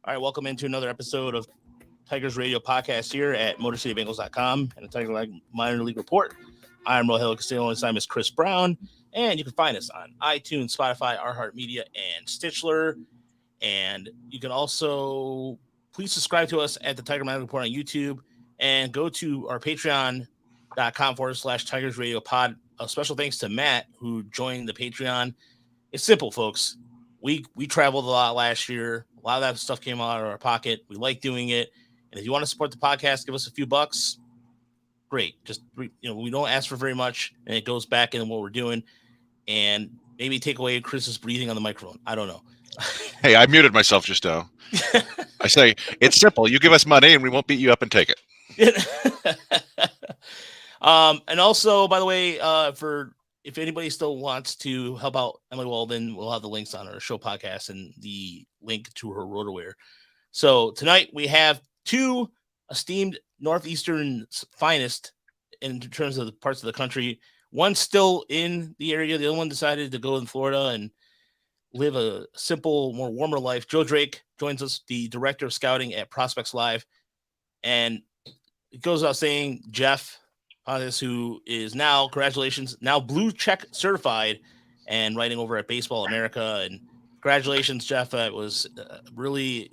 All right, welcome into another episode of Tigers Radio Podcast here at MotorCityBengals.com and the Tiger Minor League Report. I'm Rogelio Castillo, and I'm Chris Brown, and you can find us on iTunes, Spotify, iHeartMedia, and Stitchler. And you can also please subscribe to us at the Tiger Minor League Report on YouTube and go to our Patreon.com/Tigers Radio Pod. A special thanks to Matt who joined the Patreon. It's simple, folks. We traveled a lot last year. A lot of that stuff came out of our pocket. We like doing it. And if you want to support the podcast, give us a few bucks. Great. Just, we don't ask for very much, and it goes back into what we're doing. And maybe take away Chris's breathing on the microphone. I don't know. Hey, I muted myself just now. I say, it's simple. You give us money, and we won't beat you up and take it. And also, by the way, if anybody still wants to help out Emily Walden, we'll have the links on our show podcast and the link to her RotoWear. So tonight we have two esteemed Northeastern finest in terms of the parts of the country. One still in the area. The other one decided to go in Florida and live a simple, more warmer life. Joe Drake joins us, the director of scouting at Prospects Live. And it goes without saying, Geoff Pontes, who is now, congratulations, now blue check certified and writing over at Baseball America. And congratulations, Geoff. It was really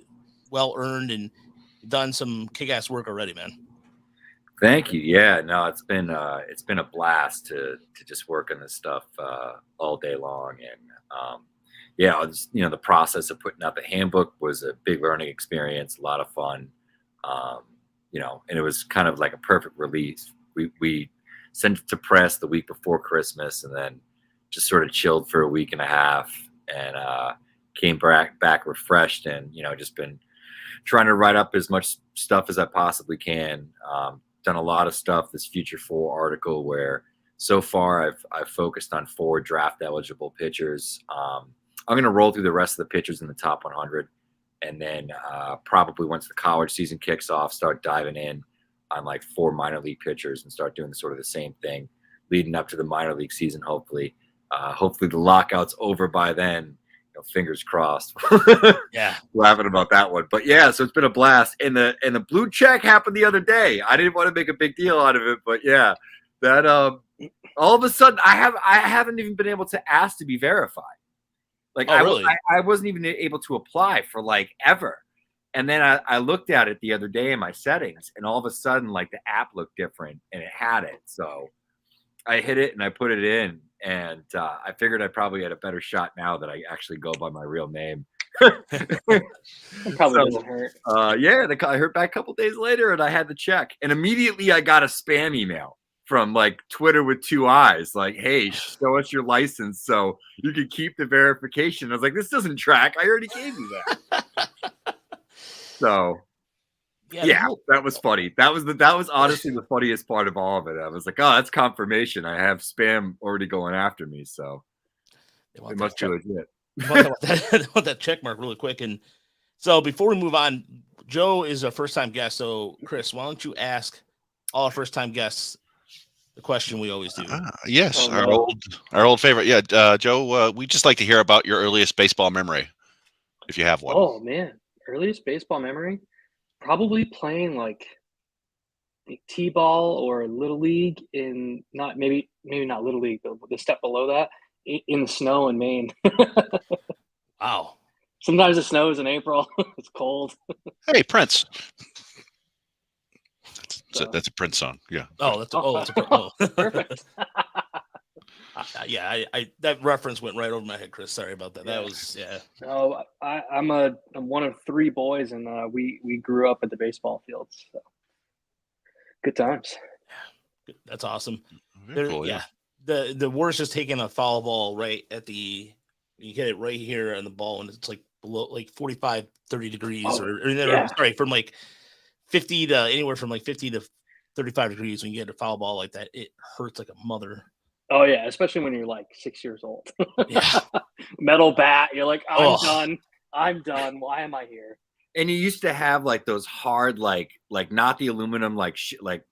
well earned and done some kick-ass work already, man. Thank you. Yeah, no, it's been a blast to just work on this stuff all day long. And the process of putting out the handbook was a big learning experience, a lot of fun. And it was kind of like a perfect release. We sent it to press the week before Christmas, and then just sort of chilled for a week and a half, and came back refreshed, and just been trying to write up as much stuff as I possibly can. Done a lot of stuff. This Future 4 article, where so far I've focused on 4 draft eligible pitchers. I'm going to roll through the rest of the pitchers in the top 100, and then probably once the college season kicks off, start diving in on like 4 minor league pitchers and start doing sort of the same thing leading up to the minor league season. Hopefully the lockout's over by then. Fingers crossed. Yeah, laughing about that one, but yeah. So it's been a blast. And the blue check happened the other day. I didn't want to make a big deal out of it, but yeah, that all of a sudden I haven't even been able to ask to be verified. Like, really? I wasn't even able to apply for like ever. And then I looked at it the other day in my settings, and all of a sudden, like, the app looked different and it had it. So I hit it and I put it in, and I figured I probably had a better shot now that I actually go by my real name. It probably doesn't hurt. I heard back a couple days later, and I had the check. And immediately I got a spam email from like Twitter with 2 eyes, like, hey, show us your license so you can keep the verification. I was like, this doesn't track. I already gave you that. So yeah, that was funny. That was honestly the funniest part of all of it. I was like, oh, that's confirmation. I have spam already going after me, so it must be legit. I want that check mark really quick. And so before we move on, Joe is a first-time guest. So Chris, why don't you ask all our first-time guests the question we always do? Yes, our old favorite. Yeah, Joe, we just like to hear about your earliest baseball memory, if you have one. Oh man, earliest baseball memory, probably playing like T-ball or Little League in maybe not Little League, but the step below that, in the snow in Maine. Wow. Sometimes it snows in April. It's cold. Hey, Prince. That's a Prince song. Yeah. That's perfect. I that reference went right over my head, Chris. Sorry about that. Yeah. That was No, I'm one of 3 boys, and we grew up at the baseball fields. So. Good times. That's awesome. Very cool, yeah. The worst is taking a foul ball right at you get it right here on the ball, and it's like below like 45, 30 degrees, from like 50 to anywhere from like 50 to 35 degrees. When you get a foul ball like that, it hurts like a mother. Oh yeah, especially when you're like 6 years old. Yeah. Metal bat. You're like, I'm done. Why am I here? And you used to have like those hard, like not the aluminum, like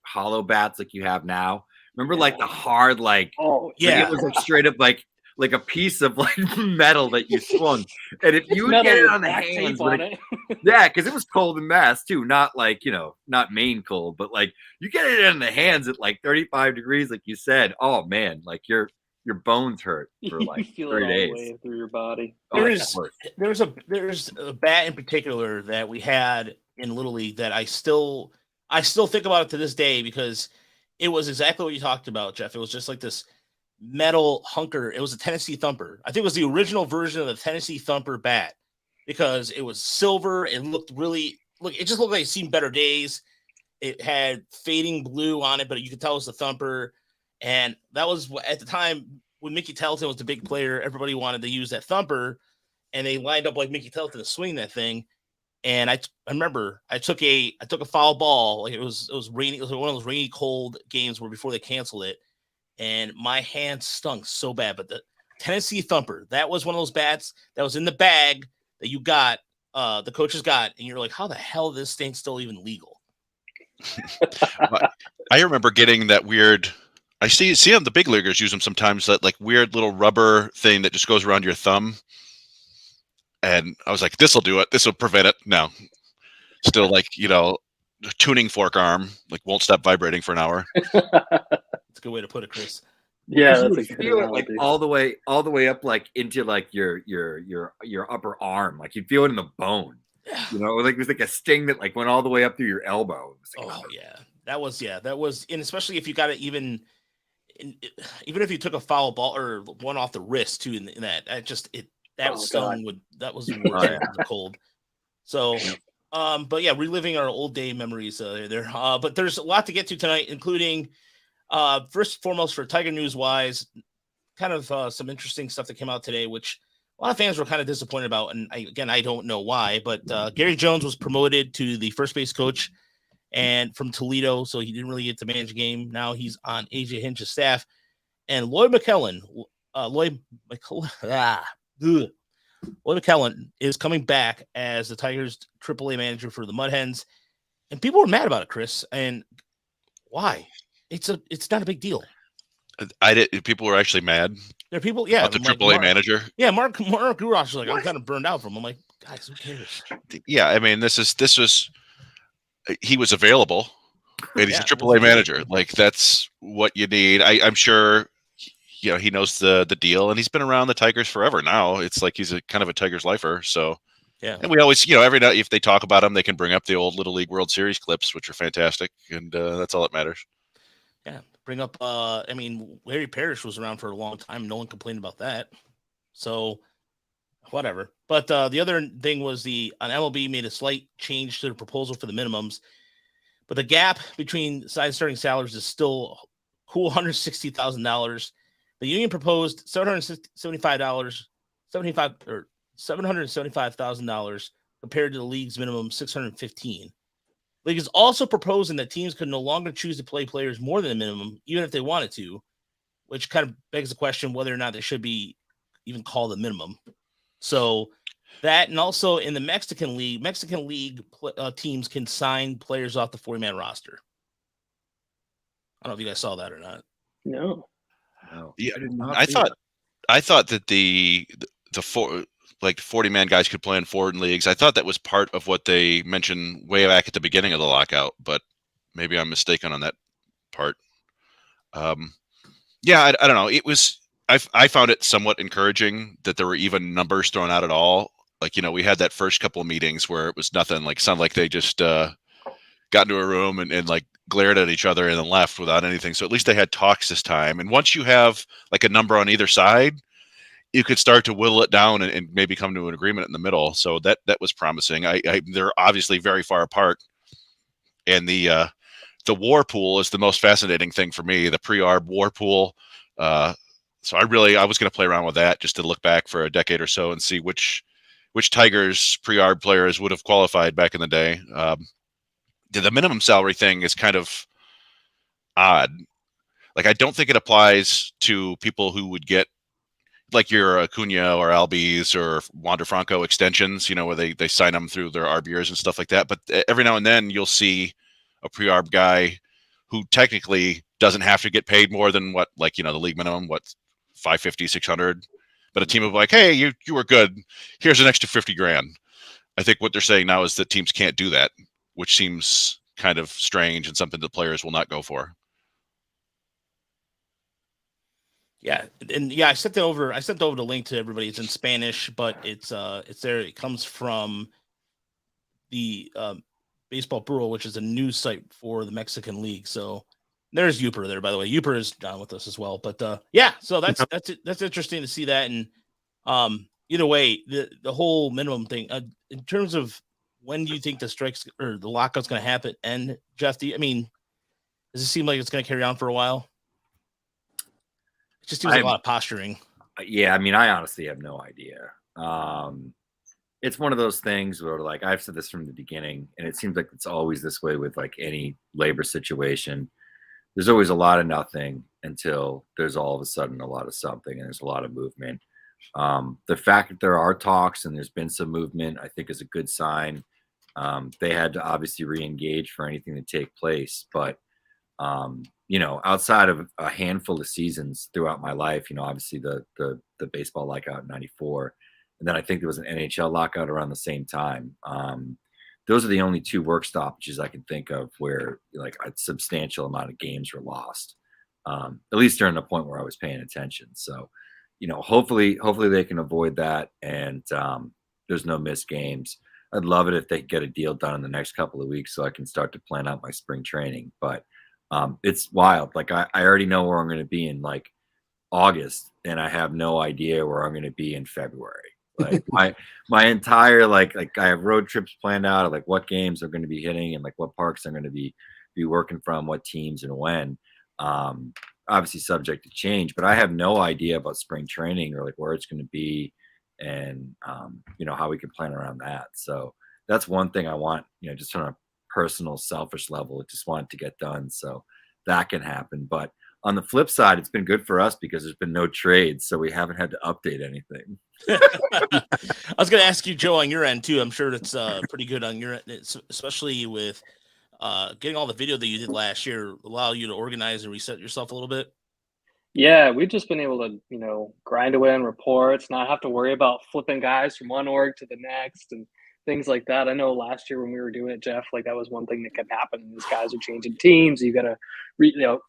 hollow bats like you have now. Remember, like the hard, like, oh yeah, it was like straight up like like a piece of like metal that you swung. And if you would get it on the hands, yeah, because it was cold in Mass too, not like, not Maine cold, but like you get it in the hands at like 35 degrees, like you said. Oh man, like your bones hurt for like 3 days. The way through your body. There's a bat in particular that we had in Little League that I still think about it to this day, because it was exactly what you talked about, Geoff. It was just like this metal hunker. It was a Tennessee Thumper. I think it was the original version of the Tennessee Thumper bat, because it was silver. It looked it just looked like it's seen better days. It had fading blue on it, but you could tell it was the Thumper. And that was at the time when Mickey Telton was the big player. Everybody wanted to use that Thumper, and they lined up like Mickey Telton to swing that thing. And I remember I took a foul ball. Like it was rainy. It was one of those rainy, cold games where before they canceled it, and my hand stunk so bad. But the Tennessee Thumper, that was one of those bats that was in the bag that you got, the coaches got, and you're like, how the hell is this thing still even legal? I remember getting that weird. I see them, the big leaguers use them sometimes, that like weird little rubber thing that just goes around your thumb. And I was like, this will do it. This will prevent it. No, still like, tuning fork arm, like won't stop vibrating for an hour. That's a good way to put it, Chris. Yeah, that's a feel it like all the way up, like into like your upper arm. Like you feel it in the bone. Like it was like a sting that like went all the way up through your elbow. Like, that was, and especially if you got it even if you took a foul ball or one off the wrist too, in that that was the worst. The cold. So, but yeah, reliving our old day memories there. But there's a lot to get to tonight, including first and foremost for Tiger news wise, kind of some interesting stuff that came out today, which a lot of fans were kind of disappointed about. And I don't know why, but Gary Jones was promoted to the first base coach and from Toledo. So he didn't really get to manage a game. Now he's on AJ Hinch's staff, and Lloyd McKellen is coming back as the Tigers AAA manager for the Mud Hens. And people were mad about it, Chris. And why? It's not a big deal. People were actually mad. There are people, yeah. About the AAA manager. Yeah, Mark Gurosh was like, I'm kind of burned out from him. I'm like, guys, who cares? Yeah, I mean, this was he was available, and he's a AAA manager. Like, that's what you need. I'm sure, he knows the deal, and he's been around the Tigers forever now. It's like he's a kind of a Tigers lifer. So, yeah. And we always, every night if they talk about him, they can bring up the old Little League World Series clips, which are fantastic, and that's all that matters. Yeah, bring up. Larry Parrish was around for a long time. No one complained about that. So, whatever. But the other thing was on MLB made a slight change to the proposal for the minimums, but the gap between side starting salaries is still cool $160,000. The union proposed $775,000 compared to the league's minimum $615,000. League is also proposing that teams could no longer choose to play players more than the minimum, even if they wanted to, which kind of begs the question whether or not they should be even called a minimum. So that, and also in the Mexican League teams can sign players off the 40-man roster. I don't know if you guys saw that or not. No. Yeah, I thought that the 40-man guys could play in foreign leagues. I thought that was part of what they mentioned way back at the beginning of the lockout, but maybe I'm mistaken on that part. I don't know. It was. I found it somewhat encouraging that there were even numbers thrown out at all. Like, we had that first couple of meetings where it was nothing. Like, sounded like they just got into a room and like glared at each other and then left without anything. So at least they had talks this time. And once you have like a number on either side, you could start to whittle it down and maybe come to an agreement in the middle. So that was promising. They're obviously very far apart. And the war pool is the most fascinating thing for me, the pre-arb war pool. So I was going to play around with that just to look back for a decade or so and see which Tigers pre-arb players would have qualified back in the day. The minimum salary thing is kind of odd. Like, I don't think it applies to people who would get like your Acuna or Albies or Wander Franco extensions, where they sign them through their ARB years and stuff like that. But every now and then you'll see a pre-arb guy who technically doesn't have to get paid more than what, the league minimum, what, 550, 600. But a team of like, hey, you were good. Here's an extra 50 grand. I think what they're saying now is that teams can't do that, which seems kind of strange and something that players will not go for. Yeah, and yeah, I sent over the link to everybody. It's in Spanish, but it's there. It comes from the Baseball Bureau, which is a news site for the Mexican League. So there's Uper there, by the way. Uper is down with us as well. But yeah, so that's interesting to see that. And either way, the whole minimum thing in terms of when do you think the strikes or the lockout's going to happen? And Geoff, does it seem like it's going to carry on for a while? It just seems like a lot of posturing. Yeah, I honestly have no idea. It's one of those things where, like, I've said this from the beginning, and it seems like it's always this way with like any labor situation. There's always a lot of nothing until there's all of a sudden a lot of something, and there's a lot of movement. The fact that there are talks and there's been some movement, I think, is a good sign. They had to obviously re-engage for anything to take place, but outside of a handful of seasons throughout my life, obviously the baseball lockout in '94, and then I think there was an NHL lockout around the same time. Those are the only two work stoppages I can think of where like a substantial amount of games were lost, at least during the point where I was paying attention. So, hopefully they can avoid that, and there's no missed games. I'd love it if they get a deal done in the next couple of weeks so I can start to plan out my spring training. But it's wild. Like I already know where I'm going to be in like August, and I have no idea where I'm going to be in February. Like my entire like I have road trips planned out of like what games are going to be hitting and like what parks I'm going to be working from, what teams and when. Obviously subject to change, but I have no idea about spring training or like where it's going to be, and how we can plan around that. So that's one thing I want, just on a personal selfish level, I just want it to get done so that can happen. But on the flip side, it's been good for us because there's been no trades, so we haven't had to update anything. I was going to ask you, Joe, on your end too. I'm sure that's pretty good on your end, especially with getting all the video that you did last year, allow you to organize and reset yourself a little bit. Yeah, we've just been able to, grind away on reports, not have to worry about flipping guys from one org to the next and things like that. I know last year when we were doing it, Geoff, like that was one thing that kept happening. These guys are changing teams. You got to,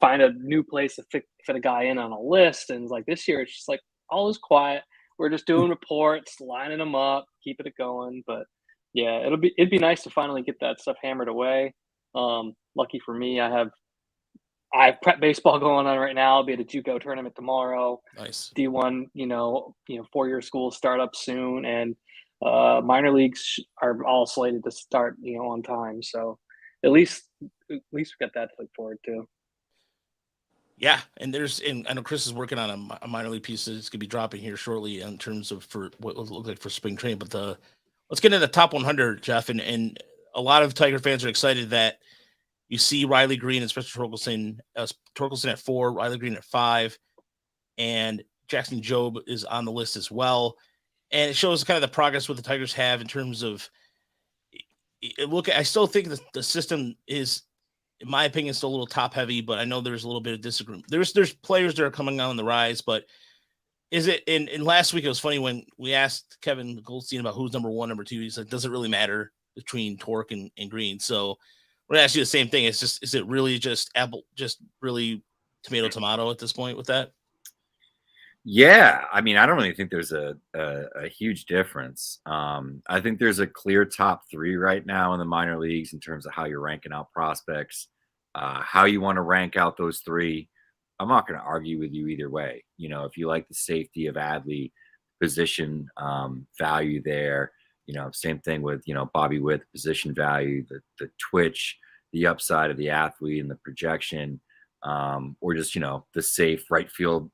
find a new place to fit a guy in on a list. And like this year, it's just like all is quiet. We're just doing reports, lining them up, keeping it going. But yeah, it'd be nice to finally get that stuff hammered away. Lucky for me, I have prep baseball going on right now. I'll be at a JUCO tournament tomorrow. Nice. D1, 4-year schools start up soon, and minor leagues are all slated to start, on time. So at least we got that to look forward to. Yeah, and I know Chris is working on a minor league piece that's going to be dropping here shortly in terms of for what it looks like for spring training. But let's get into the top 100, Geoff, and a lot of Tiger fans are excited that you see Riley Green and Spencer Torkelson at 4, Riley Green at 5, and Jackson Jobe is on the list as well. And it shows kind of the progress what the Tigers have in terms of I still think the system is, in my opinion, still a little top heavy, but I know there's a little bit of disagreement. There's players that are coming on the rise, but is it in last week it was funny when we asked Kevin Goldstein about who's number 1, number 2. He said, does it really matter between Torque and Green? So we're gonna ask you the same thing. Is it really just really tomato at this point with that? Yeah, I don't really think there's a huge difference. I think there's a clear top 3 right now in the minor leagues in terms of how you're ranking out prospects, how you want to rank out those 3. I'm not going to argue with you either way. If you like the safety of Adley, position value there, same thing with, Bobby Witt, position value, the twitch, the upside of the athlete and the projection, or just, the safe right field,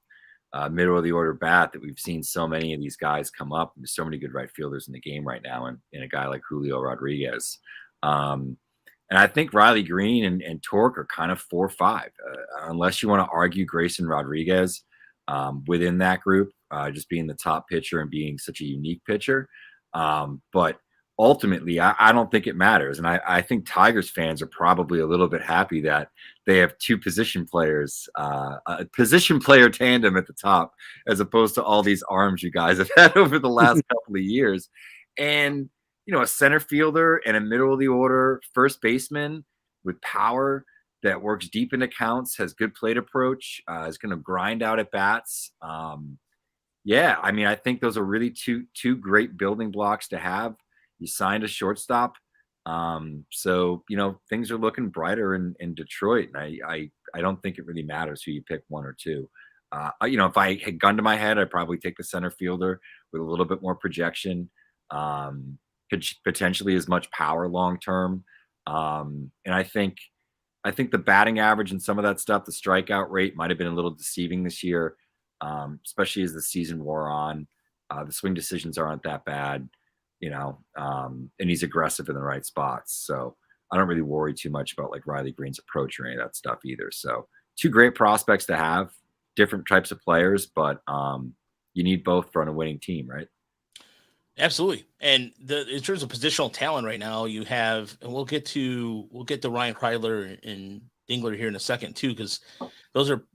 middle of the order bat that we've seen so many of these guys come up. There's so many good right fielders in the game right now, and a guy like Julio Rodriguez. And I think Riley Green and Torque are kind of 4-5, unless you want to argue Grayson Rodriguez within that group, just being the top pitcher and being such a unique pitcher. But ultimately, I don't think it matters. And I think Tigers fans are probably a little bit happy that they have two position players, a position player tandem at the top, as opposed to all these arms you guys have had over the last couple of years. And, a center fielder and a middle of the order first baseman with power that works deep into counts, has good plate approach, is going to grind out at bats. Yeah, I mean, I think those are really two great building blocks to have. You signed a shortstop. So, things are looking brighter in Detroit. And I don't think it really matters who you pick, one or two. If I had gun to my head, I'd probably take the center fielder with a little bit more projection, potentially as much power long-term. And I think the batting average and some of that stuff, the strikeout rate might have been a little deceiving this year, especially as the season wore on. The swing decisions aren't that bad. And he's aggressive in the right spots. So I don't really worry too much about like Riley Green's approach or any of that stuff either. So two great prospects to have, different types of players, but you need both for a winning team, right? Absolutely. And in terms of positional talent right now, you have, and we'll get to Ryan Kreidler and Dingler here in a second too, because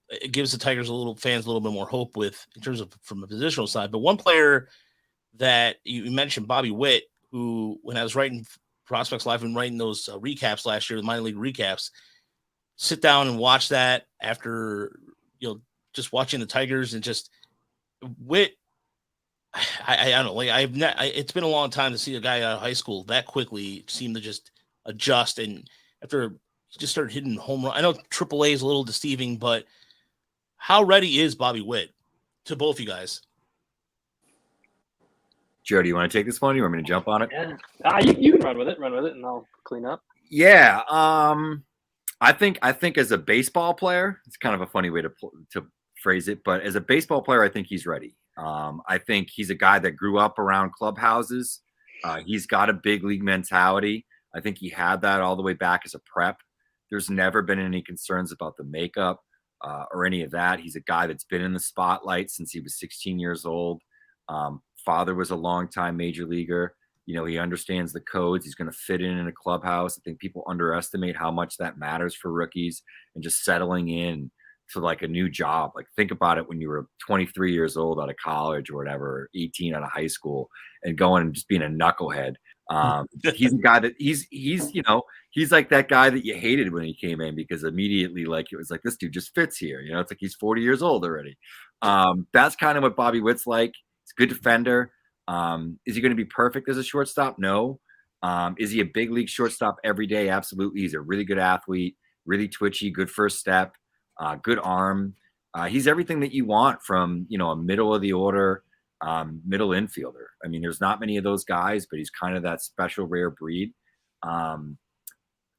it gives the Tigers fans a little bit more hope with in terms of from a positional side. But one player that you mentioned, Bobby Witt, who, when I was writing Prospects Live and writing those recaps last year, the minor league recaps, sit down and watch that after, just watching the Tigers and just Witt. I don't know. Like it's been a long time to see a guy out of high school that quickly seem to just adjust. And after he just started hitting home run, I know AAA is a little deceiving, but how ready is Bobby Witt to both you guys? Joe, do you want to take this one? You want me to jump on it? Yeah. You can run with it, and I'll clean up. Yeah. I think as a baseball player, it's kind of a funny way to phrase it, but as a baseball player, I think he's ready. I think he's a guy that grew up around clubhouses. He's got a big league mentality. I think he had that all the way back as a prep. There's never been any concerns about the makeup or any of that. He's a guy that's been in the spotlight since he was 16 years old. Father was a longtime major leaguer. He understands the codes. He's going to fit in a clubhouse. I think people underestimate how much that matters for rookies and just settling in to like a new job. Like think about it when you were 23 years old out of college or whatever, or 18 out of high school, and going and just being a knucklehead. He's a guy that he's like that guy that you hated when he came in, because immediately like it was like, this dude just fits here. It's like he's 40 years old already. That's kind of what Bobby Witt's like. He's a good defender. Is he going to be perfect as a shortstop? No. Is he a big league shortstop every day? Absolutely. He's a really good athlete, really twitchy, good first step, good arm. He's everything that you want from, a middle of the order, middle infielder. I mean, there's not many of those guys, but he's kind of that special rare breed.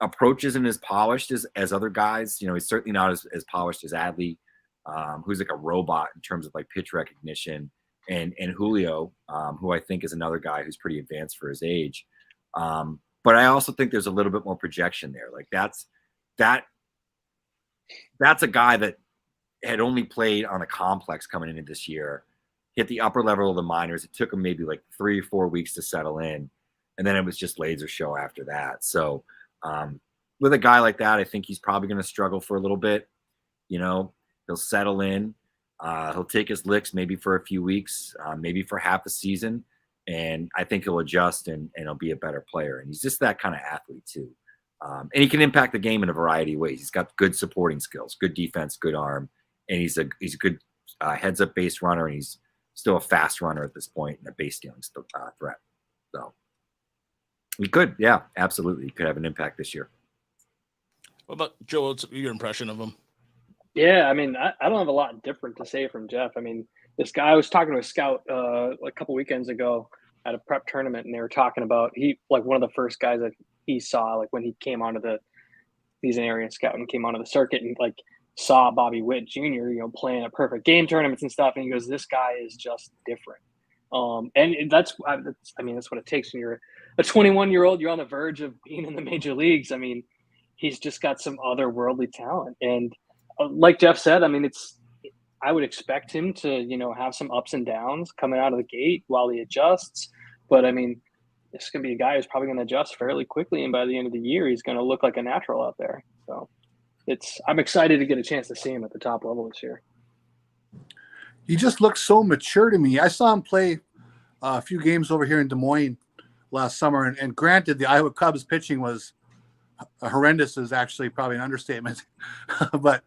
Approach isn't as polished as other guys. He's certainly not as polished as Adley, who's like a robot in terms of like pitch recognition. And Julio, who I think is another guy who's pretty advanced for his age. But I also think there's a little bit more projection there. Like that's a guy that had only played on a complex coming into this year, hit the upper level of the minors. It took him maybe like 3 or 4 weeks to settle in. And then it was just laser show after that. So with a guy like that, I think he's probably going to struggle for a little bit. He'll settle in. He'll take his licks maybe for a few weeks, maybe for half the season. And I think he'll adjust and he'll be a better player. And he's just that kind of athlete too. And he can impact the game in a variety of ways. He's got good supporting skills, good defense, good arm. And he's a good heads up base runner. And he's still a fast runner at this point and a base stealing threat. So he could, yeah, absolutely. He could have an impact this year. What about Joe? What's your impression of him? Yeah, I mean, I don't have a lot different to say from Geoff. I mean, this guy, I was talking to a scout a couple weekends ago at a prep tournament, and they were talking about one of the first guys that he saw, like when he came onto he's an area scout and came onto the circuit and like saw Bobby Witt Jr., playing at perfect game tournaments and stuff. And he goes, this guy is just different. And that's what it takes when you're a 21-year-old, you're on the verge of being in the major leagues. I mean, he's just got some otherworldly talent. And like Geoff said, I mean, I would expect him to, have some ups and downs coming out of the gate while he adjusts. But I mean, this is going to be a guy who's probably going to adjust fairly quickly, and by the end of the year, he's going to look like a natural out there. So I'm excited to get a chance to see him at the top level this year. He just looks so mature to me. I saw him play a few games over here in Des Moines last summer, and granted, the Iowa Cubs pitching was horrendous is actually probably an understatement, but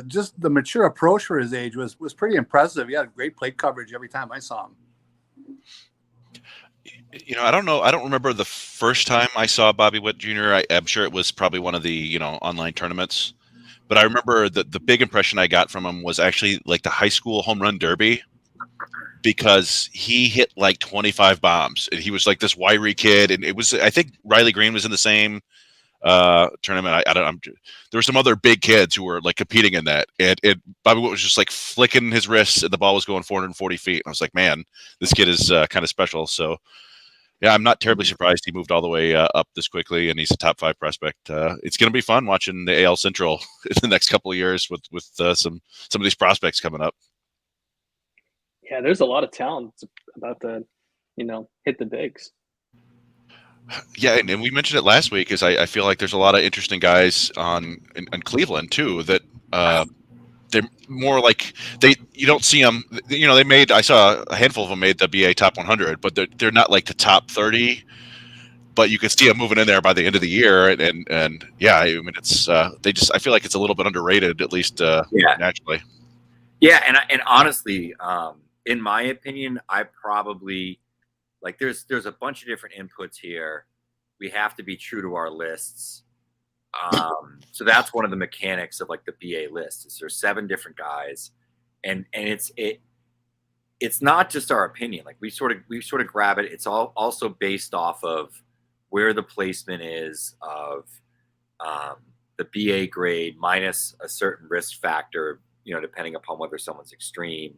just the mature approach for his age was pretty impressive. He had great plate coverage every time I saw him. I don't know. I don't remember the first time I saw Bobby Witt Jr. I'm sure it was probably one of the, online tournaments. But I remember the big impression I got from him was actually like the high school home run derby, because he hit like 25 bombs. And he was like this wiry kid. And I think Riley Green was in the same tournament. There were some other big kids who were like competing in that. And Bobby Witt was just like flicking his wrists and the ball was going 440 feet. And I was like, man, this kid is kind of special. So, yeah, I'm not terribly surprised he moved all the way up this quickly, and he's a top 5 prospect. It's going to be fun watching the AL Central in the next couple of years with some of these prospects coming up. Yeah, there's a lot of talent about to, hit the bigs. Yeah, and we mentioned it last week. Is I feel like there's a lot of interesting guys in Cleveland too that they're more like you don't see them. I saw a handful of them made the BA top 100, but they're not like the top 30. But you can see them moving in there by the end of the year, and yeah, I mean it's I feel like it's a little bit underrated, at least naturally. Yeah, and honestly, in my opinion, I probably there's a bunch of different inputs here. We have to be true to our lists. So that's one of the mechanics of like the BA list is there's 7 different guys, and it's not just our opinion. Like we sort of grab it. It's all also based off of where the placement is of the BA grade minus a certain risk factor, depending upon whether someone's extreme,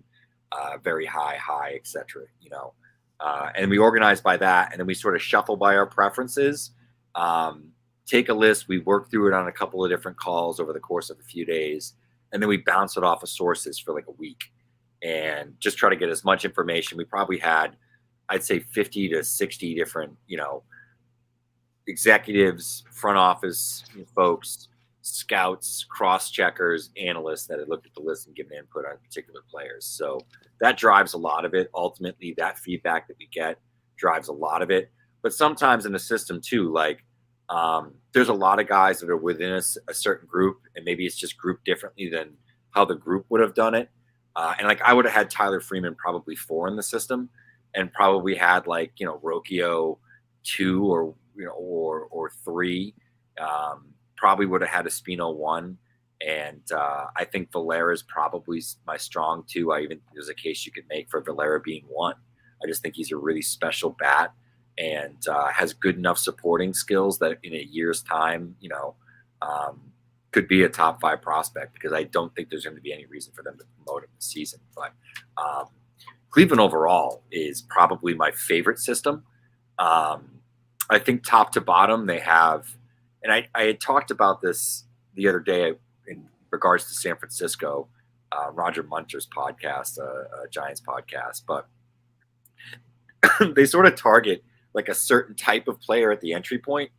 very high, etc. And we organize by that, and then we sort of shuffle by our preferences. Take a list, we work through it on a couple of different calls over the course of a few days, and then we bounce it off of sources for like a week and just try to get as much information. We probably had, I'd say 50 to 60 different, executives, front office folks, scouts, cross-checkers, analysts that had looked at the list and given input on particular players. So that drives a lot of it. Ultimately, that feedback that we get drives a lot of it. But sometimes in the system too, there's a lot of guys that are within a certain group, and maybe it's just grouped differently than how the group would have done it. And I would have had Tyler Freeman probably 4 in the system, and probably had Rocchio 2 or 3. Probably would have had Espino 1, and I think Valera is probably my strong 2. There's a case you could make for Valera being 1. I just think he's a really special bat. And has good enough supporting skills that in a year's time, could be a top 5 prospect, because I don't think there's going to be any reason for them to promote him this season. But Cleveland overall is probably my favorite system. I think top to bottom they have, and I had talked about this the other day in regards to San Francisco, Roger Munter's podcast, a Giants podcast, but they sort of target like a certain type of player at the entry point,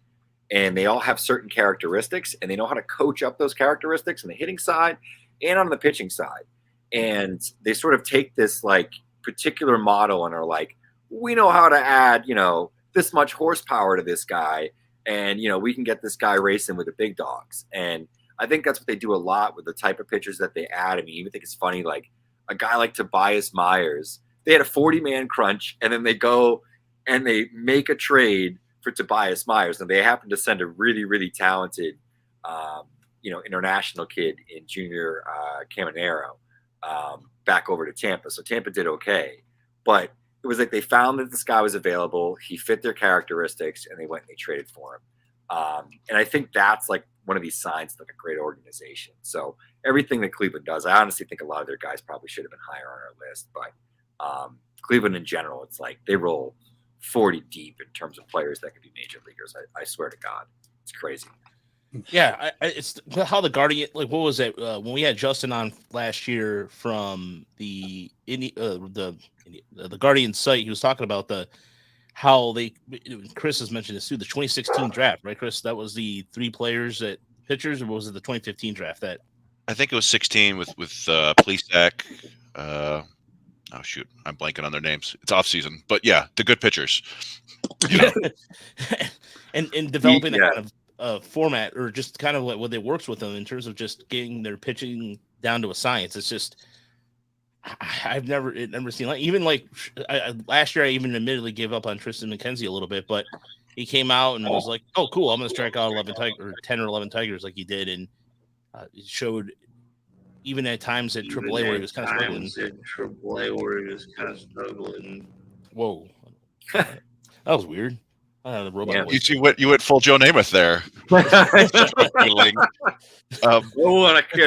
and they all have certain characteristics, and they know how to coach up those characteristics on the hitting side and on the pitching side. And they sort of take this like particular model and are like, we know how to add, this much horsepower to this guy, and, we can get this guy racing with the big dogs. And I think that's what they do a lot with the type of pitchers that they add. I mean, even think it's funny, like a guy like Tobias Myers, they had a 40-man crunch, and then they go and they make a trade for Tobias Myers, and they happen to send a really, really talented, international kid in Junior Caminero back over to Tampa. So Tampa did okay, but it was like they found that this guy was available. He fit their characteristics, and they went and they traded for him. And I think that's like one of these signs of like a great organization. So everything that Cleveland does, I honestly think a lot of their guys probably should have been higher on our list, but Cleveland in general, it's like they roll 40 deep in terms of players that could be major leaguers. I swear to God, it's crazy. Yeah, it's how the Guardian, like, what was it when we had Justin on last year from the Guardian site? He was talking about how Chris has mentioned this too, the 2016 draft, right, Chris? That was the 3 players at pitchers, or was it the 2015 draft that? I think it was 16 with Plesac. Oh shoot, I'm blanking on their names. It's off season, but yeah, the good pitchers. You know? and developing that kind of format, or just kind of what it works with them in terms of just getting their pitching down to a science. It's just I've never seen last year. I even admittedly gave up on Tristan McKenzie a little bit, but he came out and was like, "Oh, cool! I'm going to strike out 10 or 11 Tigers like he did," and it showed. Even at times at AAA where he was kind of struggling. Whoa, that was weird. The robot. Yeah. You see what you went full Joe Namath there.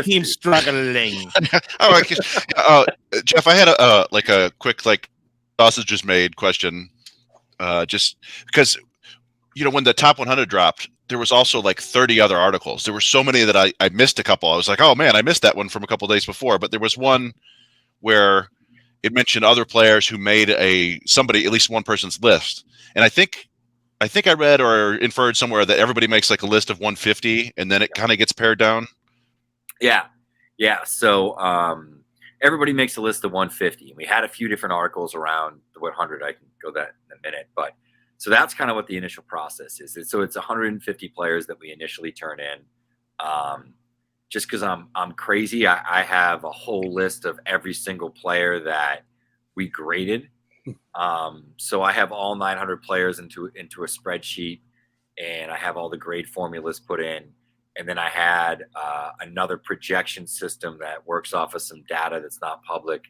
Team struggling. Geoff, I had a quick sausage is made question. Just because when the top 100 dropped, there was also 30 other articles. There were so many that I missed a couple. I was like, oh man, I missed that one from a couple of days before. But there was one where it mentioned other players who made at least one person's list. And I think I read or inferred somewhere that everybody makes a list of 150 and then it kind of gets pared down. Yeah. So everybody makes a list of 150. We had a few different articles around the 100. I can go that in a minute, but so that's kind of what the initial process is. So it's 150 players that we initially turn in. Just because I'm crazy, I have a whole list of every single player that we graded. So I have all 900 players into a spreadsheet, and I have all the grade formulas put in. And then I had another projection system that works off of some data that's not public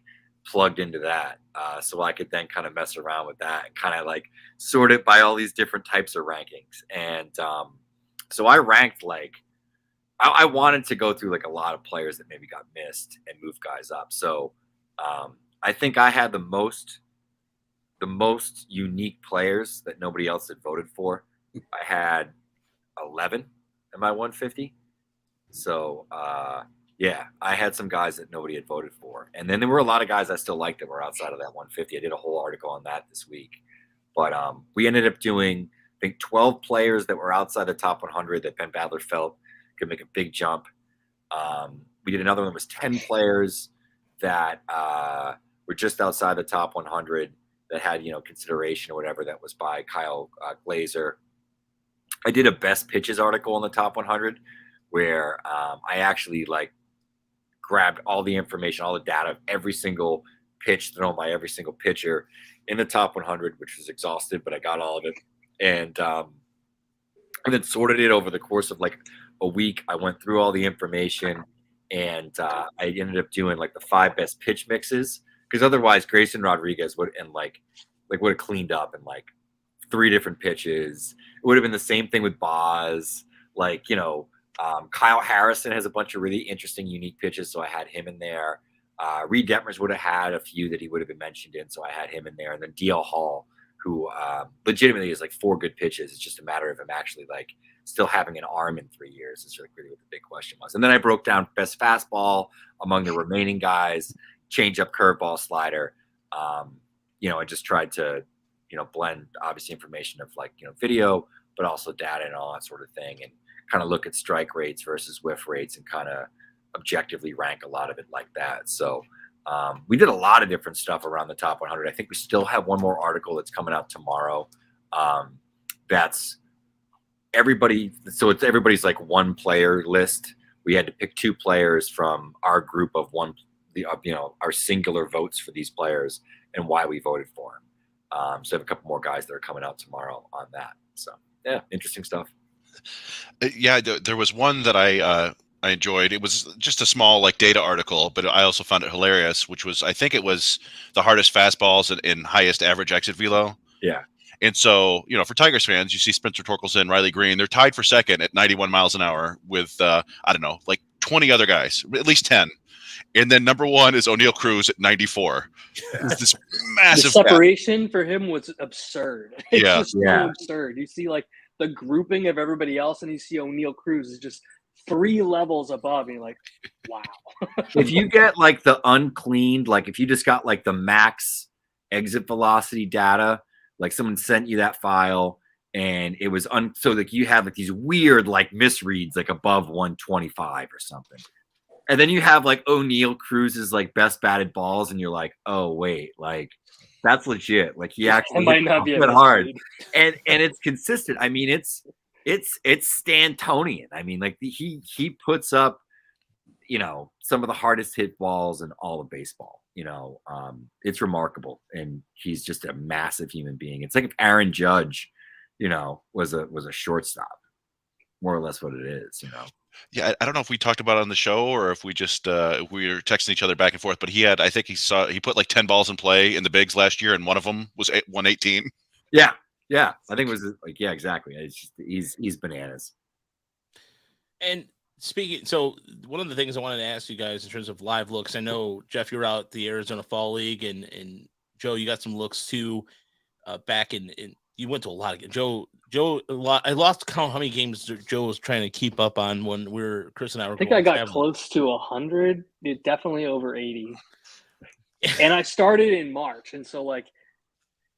plugged into that. So I could then kind of mess around with that and kind of sort it by all these different types of rankings. And so I ranked I wanted to go through a lot of players that maybe got missed and move guys up. So I think I had the most unique players that nobody else had voted for. I had 11 in my 150. So yeah, I had some guys that nobody had voted for. And then there were a lot of guys I still liked that were outside of that 150. I did a whole article on that this week. But we ended up doing, I think, 12 players that were outside the top 100 that Ben Badler felt could make a big jump. We did another one that was 10 players that were just outside the top 100 that had, consideration or whatever. That was by Kyle Glazer. I did a best pitches article on the top 100 where I actually grabbed all the information, all the data of every single pitch thrown by every single pitcher in the top 100, which was exhaustive, but I got all of it. And then sorted it over the course of a week. I went through all the information, and I ended up doing the 5 best pitch mixes, because otherwise Grayson Rodriguez would have cleaned up in 3 different pitches. It would have been the same thing with Boz. Kyle Harrison has a bunch of really interesting, unique pitches, so I had him in there. Reed Detmers would have had a few that he would have been mentioned in, so I had him in there. And then DL Hall, who legitimately is 4 good pitches. It's just a matter of him actually still having an arm in 3 years is really what the big question was. And then I broke down best fastball among the remaining guys, change up, curveball, slider. I just tried to, blend obviously information of video, but also data and all that sort of thing, and kind of look at strike rates versus whiff rates and kind of objectively rank a lot of it like that. So we did a lot of different stuff around the top 100. I think we still have one more article that's coming out tomorrow. That's everybody. So it's everybody's one player list. We had to pick 2 players from our group of our singular votes for these players and why we voted for them. So I have a couple more guys that are coming out tomorrow on that. So yeah, interesting stuff. Yeah, there was one that I enjoyed. It was just a small data article, but I also found it hilarious, which was, I think it was the hardest fastballs and highest average exit velo. Yeah. And so, for Tigers fans, you see Spencer Torkelson, Riley Green, they're tied for second at 91 miles an hour with, 20 other guys, at least 10. And then number 1 is O'Neal Cruz at 94. It's this massive the separation for him was absurd. It's just so absurd. You see the grouping of everybody else, and you see O'Neal Cruz is just 3 levels above, and you're like, wow. If you get the uncleaned, if you just got the max exit velocity data Like someone sent you that file and it was so like you have like these weird like misreads like above 125 or something. And then you have like O'Neal Cruz's like best batted balls, and you're like, oh wait, like that's legit. Like he actually might not be hard, and it's consistent. I mean, it's Stantonian. I mean, like he puts up, you know, some of the hardest hit balls in all of baseball. You know, it's remarkable, and he's just a massive human being. It's like if Aaron Judge, you know, was a shortstop, more or less what it is. You know. Yeah, I don't know if we talked about it on the show or if we just we were texting each other back and forth. But I think he put like 10 balls in play in the bigs last year, and one of them was 118. Yeah, I think it was like exactly. It's just, he's bananas. And speaking, so one of the things I wanted to ask you guys in terms of live looks, I know Geoff, you're out the Arizona Fall League, and Joe, you got some looks too. Back in you went to a lot of Joe. I lost count how many games Joe was trying to keep up on when Chris and I were. I think I got close to 100. Definitely over 80. And I started in March, and so like,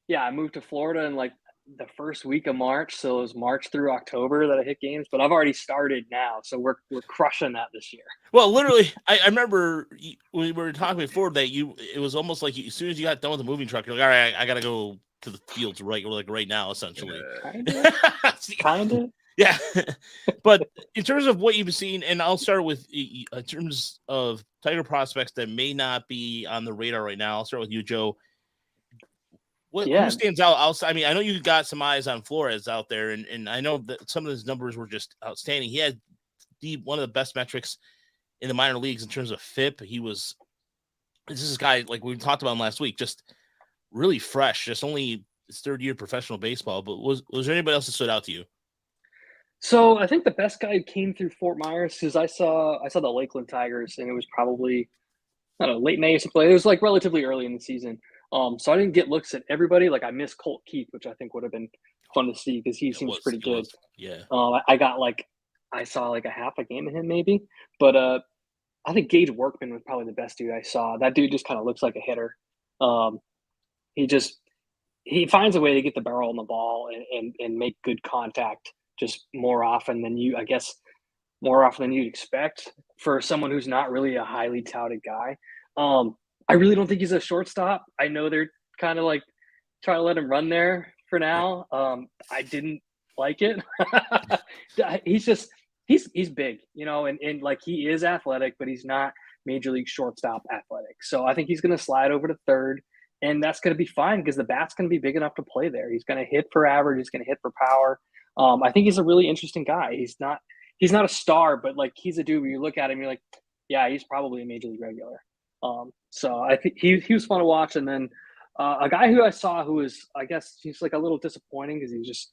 yeah, I moved to Florida in like the first week of March, so it was March through October that I hit games. But I've already started now, so we're crushing that this year. Well, literally, I remember when we were talking before that it was almost like as soon as you got done with the moving truck, you're like, all right, I gotta go to the fields right now, essentially. Kind of. Yeah. But in terms of what you've seen, and I'll start with in terms of Tiger prospects that may not be on the radar right now. I'll start with you, Joe. Who stands out outside? I mean, I know you got some eyes on Flores out there, and I know that some of his numbers were just outstanding. He had one of the best metrics in the minor leagues in terms of FIP. This is a guy, like we talked about him last week, just really fresh, just only his third year professional baseball. But was there anybody else that stood out to you? So I think the best guy came through Fort Myers because I saw the Lakeland Tigers, and it was probably, I don't know, late May or something. It was like relatively early in the season. So I didn't get looks at everybody. Like I missed Colt Keith, which I think would have been fun to see because he seems pretty good. Yeah. I saw like a half a game of him maybe, but I think Gage Workman was probably the best dude I saw. That dude just kind of looks like a hitter. He finds a way to get the barrel on the ball and make good contact just more often than you'd expect for someone who's not really a highly touted guy. I really don't think he's a shortstop. I know they're kind of like trying to let him run there for now. I didn't like it. He's big, you know, and like he is athletic, but he's not major league shortstop athletic. So I think he's going to slide over to third, and that's going to be fine because the bat's going to be big enough to play there. He's going to hit for average. He's going to hit for power. I think he's a really interesting guy. He's not a star, but like he's a dude where you look at him, you're like, yeah, he's probably a major league regular. So I think he was fun to watch. And then a guy who I saw who was, I guess he's like a little disappointing because he's just,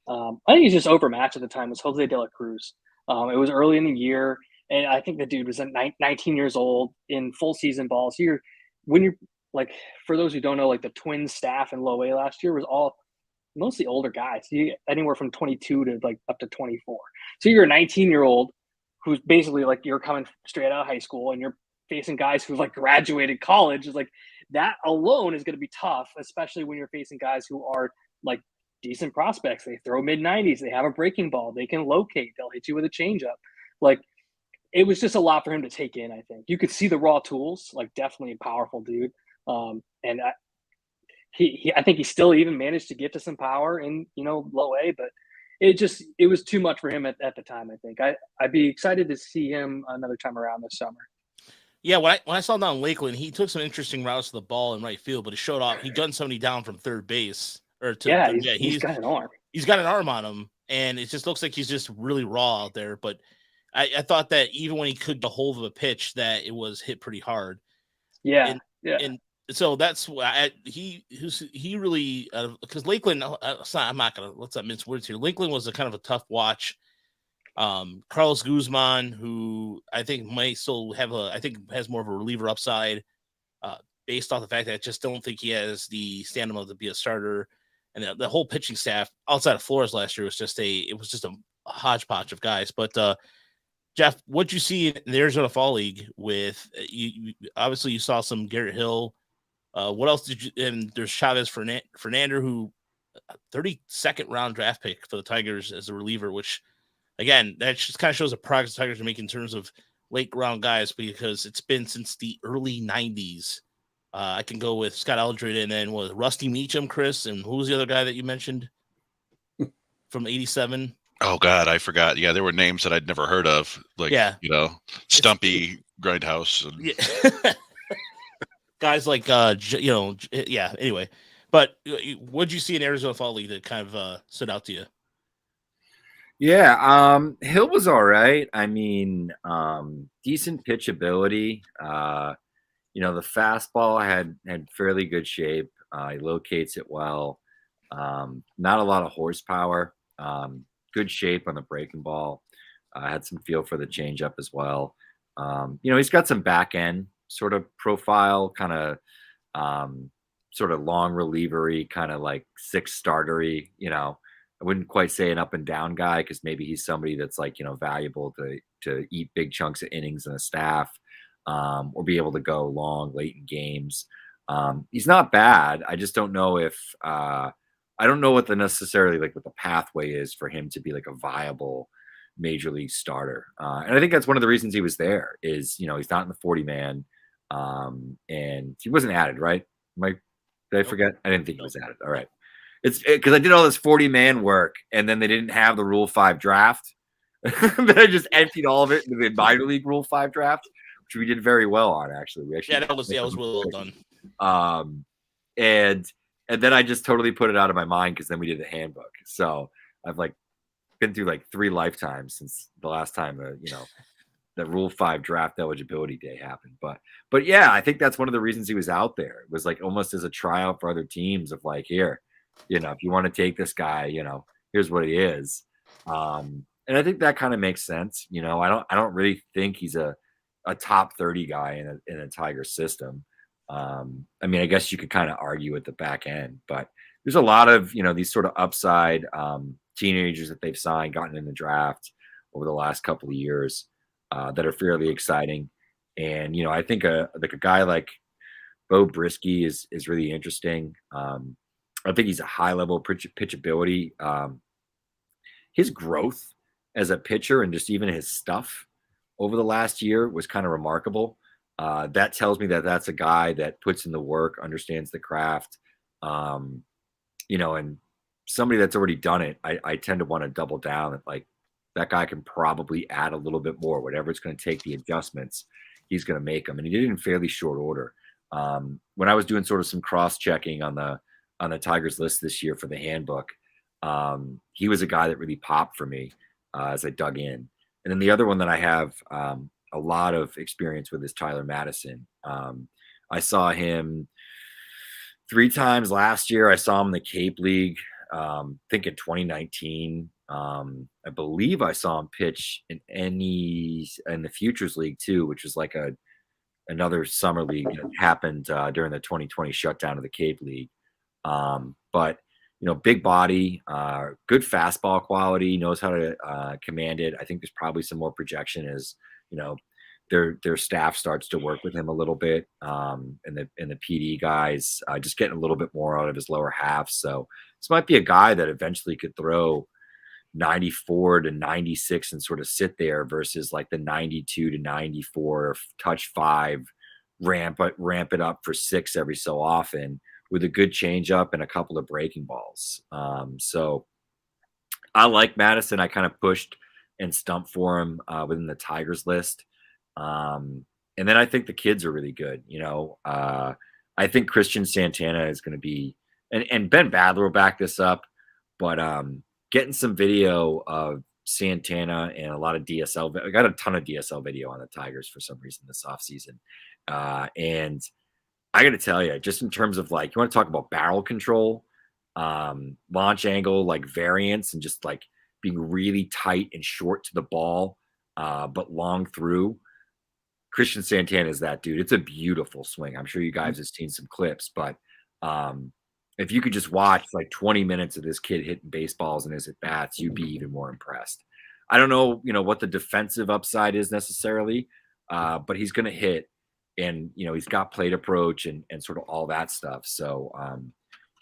I think he's just overmatched at the time, was Jose De La Cruz. It was early in the year, and I think the dude was 19 years old in full season ball. So when you're like, for those who don't know, like the Twins staff in low A last year was all mostly older guys. You get anywhere from 22 to like up to 24. So you're a 19-year-old who's basically like you're coming straight out of high school, and you're facing guys who've like graduated college. Is like that alone is going to be tough, especially when you're facing guys who are like decent prospects. They throw mid-90s. They have a breaking ball. They can locate. They'll hit you with a changeup. Like it was just a lot for him to take in. I think you could see the raw tools. Like definitely a powerful dude. And I think he still even managed to get to some power in low A, but it was too much for him at the time. I think I'd be excited to see him another time around this summer. Yeah, when I saw him down Lakeland, he took some interesting routes to the ball in right field, but he showed off. He gunned somebody down from third base. He's got an arm. He's got an arm on him, and it just looks like he's just really raw out there. But I thought that even when he could get a hold of a pitch, that it was hit pretty hard. Yeah, and so that's why he really, because Lakeland. Let's not mince words here. Lakeland was a kind of a tough watch. Carlos Guzman, who I think might still have has more of a reliever upside, based off the fact that I just don't think he has the stamina to be a starter. And the whole pitching staff outside of Flores last year was just a hodgepodge of guys. But Geoff, what'd you see in the Arizona Fall League with you? Obviously, you saw some Garrett Hill. What else did you? And there's Chavez Fernander, who 32nd round draft pick for the Tigers as a reliever, which again, that just kind of shows the progress the Tigers are making in terms of late round guys, because it's been since the early 90s. I can go with Scott Eldred and then Rusty Meacham, Chris, and who was the other guy that you mentioned from 87? Oh God, I forgot. Yeah, there were names that I'd never heard of, like Stumpy Grindhouse. And... Yeah. Guys like Anyway, but what did you see in Arizona Fall League that kind of stood out to you? Yeah, Hill was all right. I mean, decent pitchability. The fastball had fairly good shape. He locates it well. Not a lot of horsepower. Good shape on the breaking ball. Had some feel for the changeup as well. He's got some back end sort of profile, kind of sort of long relievery, kind of like six startery. I wouldn't quite say an up and down guy, because maybe he's somebody that's like, valuable to eat big chunks of innings in a staff, or be able to go long late in games. He's not bad. I just don't know if I don't know what the necessarily like what the pathway is for him to be like a viable major league starter. And I think that's one of the reasons he was there is, he's not in the 40 man, and he wasn't added, right? Did I forget? I didn't think he was added. All right. It's because I did all this 40 man work, and then they didn't have the Rule 5 draft. Then I just emptied all of it into the minor league Rule 5 draft, which we did very well on. Actually, that was really well done. And then I just totally put it out of my mind, because then we did the handbook. So I've been through 3 lifetimes since the last time the Rule 5 draft eligibility day happened. But yeah, I think that's one of the reasons he was out there. It was almost as a tryout for other teams of here. If you want to take this guy, here's what he is. And I think that kind of makes sense. I don't really think he's a top 30 guy in a Tiger system. I mean, I guess you could kind of argue at the back end, but there's a lot of, these sort of upside teenagers that they've gotten in the draft over the last couple of years that are fairly exciting. And, I think a guy like Bo Brisky is really interesting. I think he's a high level pitchability. His growth as a pitcher and just even his stuff over the last year was kind of remarkable. That tells me that that's a guy that puts in the work, understands the craft, and somebody that's already done it. I tend to want to double down that that guy can probably add a little bit more, whatever it's going to take, the adjustments, he's going to make them. And he did it in fairly short order. When I was doing sort of some cross checking on the Tigers list this year for the handbook, he was a guy that really popped for me as I dug in. And then the other one that I have a lot of experience with is Tyler Madison. I saw him 3 times last year. I saw him in the Cape League, I think in 2019. I believe I saw him pitch in the Futures League too, which was another summer league that happened during the 2020 shutdown of the Cape League. But big body, good fastball quality, knows how to command it. I think there's probably some more projection as their staff starts to work with him a little bit, and the PD guys just getting a little bit more out of his lower half. So this might be a guy that eventually could throw 94 to 96 and sort of sit there versus the 92 to 94 touch 5, ramp it up for 6 every so often, with a good changeup and a couple of breaking balls. So I like Madison. I kind of pushed and stumped for him within the Tigers list. And then I think the kids are really good. I think Christian Santana is going to be, and Ben Badler will back this up, but getting some video of Santana and a lot of DSL. I got a ton of DSL video on the Tigers for some reason this offseason. And I got to tell you, just in terms of you want to talk about barrel control, launch angle, variance, and just being really tight and short to the ball, but long through. Christian Santana is that dude. It's a beautiful swing. I'm sure you guys have seen some clips, but if you could just watch 20 minutes of this kid hitting baseballs and his at bats, you'd be even more impressed. I don't know, what the defensive upside is necessarily, but he's going to hit. And, he's got plate approach and sort of all that stuff. So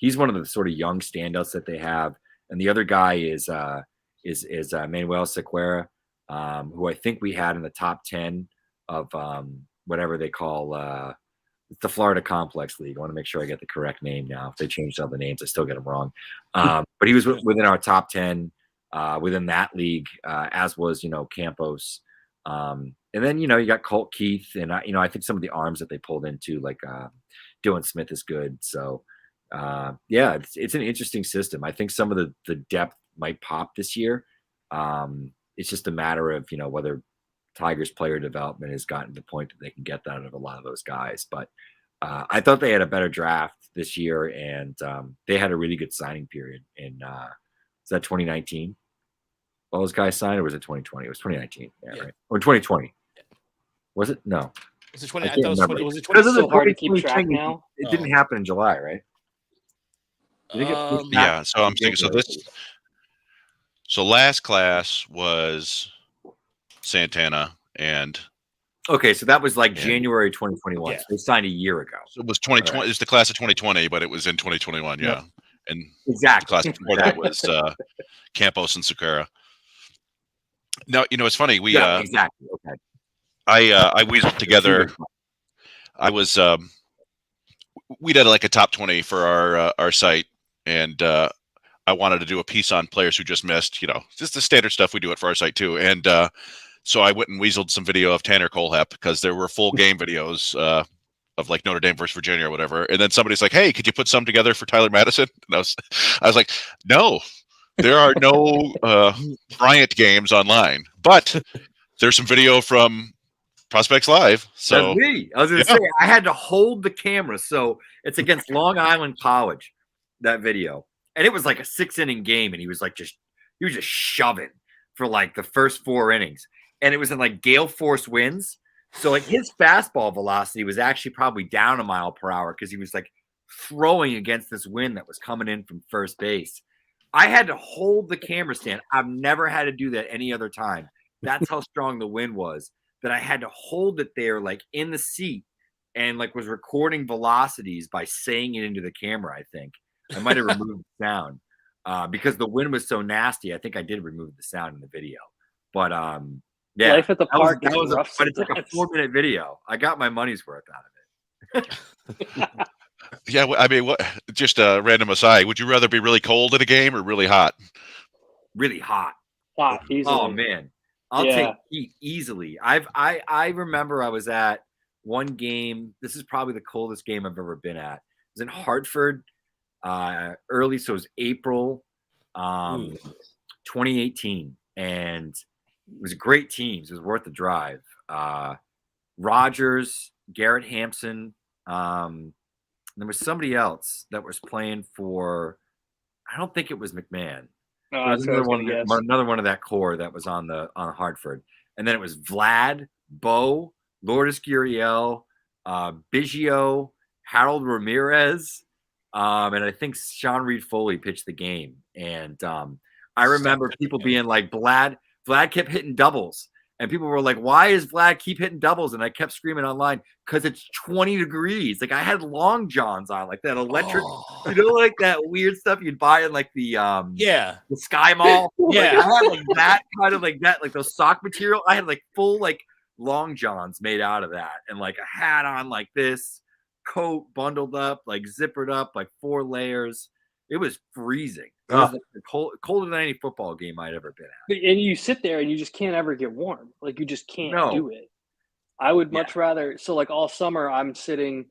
he's one of the sort of young standouts that they have. And the other guy is Manuel Sequeira, who I think we had in the top 10 of whatever they call the Florida Complex League. I want to make sure I get the correct name now. If they changed all the names, I still get them wrong. But he was within our top 10 within that league, as was, Campos. And then, you got Colt Keith, and I think some of the arms that they pulled into, like Dylan Smith is good. So it's an interesting system. I think some of the depth might pop this year. It's just a matter of, whether Tigers player development has gotten to the point that they can get that out of a lot of those guys. But I thought they had a better draft this year, and they had a really good signing period in is that 2019? All those guys signed, or was it 2020? It was 2019, yeah. Right? Or 2020? Was it? No. Was it 20? I I can't thought remember. it was 20. It's so hard to keep track thing, now. It didn't happen in July, right? Did it get pushed back? Yeah, so I'm thinking. So last class was Santana, and okay, so that was like January 2021. Yeah. So they signed a year ago. so it was 2020. Right. It was the class of 2020, but it was in 2021. Yeah, Yeah. and Exactly. the class before that was Campos and Sequeira. Now it's funny. We exactly. Okay. I weaseled together. I was we did like a top 20 for our site, and I wanted to do a piece on players who just missed, just the standard stuff we do it for our site too. And so I went and weaseled some video of Tanner Colehep, because there were full game videos of like Notre Dame versus Virginia or whatever. And then somebody's like, "Hey, could you put some together for Tyler Madison?" And I was like, "No, there are no Bryant games online, but there's some video from Prospects Live." So that's me. I was going to say, I had to hold the camera. So it's against Long Island College, that video. And it was like a 6-inning game. And he was just shoving for like the first 4 innings. And it was in like gale force winds. So like his fastball velocity was actually probably down a mile per hour, because he was like throwing against this wind that was coming in from first base. I had to hold the camera stand. I've never had to do that any other time. That's how strong the wind was, that I had to hold it there like in the seat, and like was recording velocities by saying it into the camera. I think I might have removed the sound because the wind was so nasty. I think I did remove the sound in the video. But yeah, Life at the park that was rough. but it's like a 4-minute video. I got my money's worth out of it. yeah, I mean, what? Just a random aside. Would you rather be really cold in a game or really hot? Really hot. Hot, easily. Oh man, I'll take heat easily. I remember I was at one game. This is probably the coldest game I've ever been at. It was in Hartford, early, so it was April, 2018, and it was great teams. It was worth the drive. Rogers, Garrett Hampson, there was somebody else that was playing for. I don't think it was McMahon. Another one of that core that was on Hartford, and then it was Vlad, Bo, Lourdes Gurriel, Biggio, Harold Ramirez, and I think Sean Reed Foley pitched the game. And I remember people being like, Vlad kept hitting doubles, and people were like, "Why is Vlad keep hitting doubles?" And I kept screaming online, "Because it's 20 degrees." Like I had long johns on, like that electric, like that weird stuff you'd buy in like the Sky Mall. Yeah, like, I had like that kind of like that, like those sock material. I had like full like long johns made out of that, and like a hat on like this, coat bundled up, like zippered up, like 4 layers. It was freezing. It was like colder than any football game I'd ever been at. And you sit there and you just can't ever get warm. Like you just can't do it. I would much rather. So like all summer I'm sitting.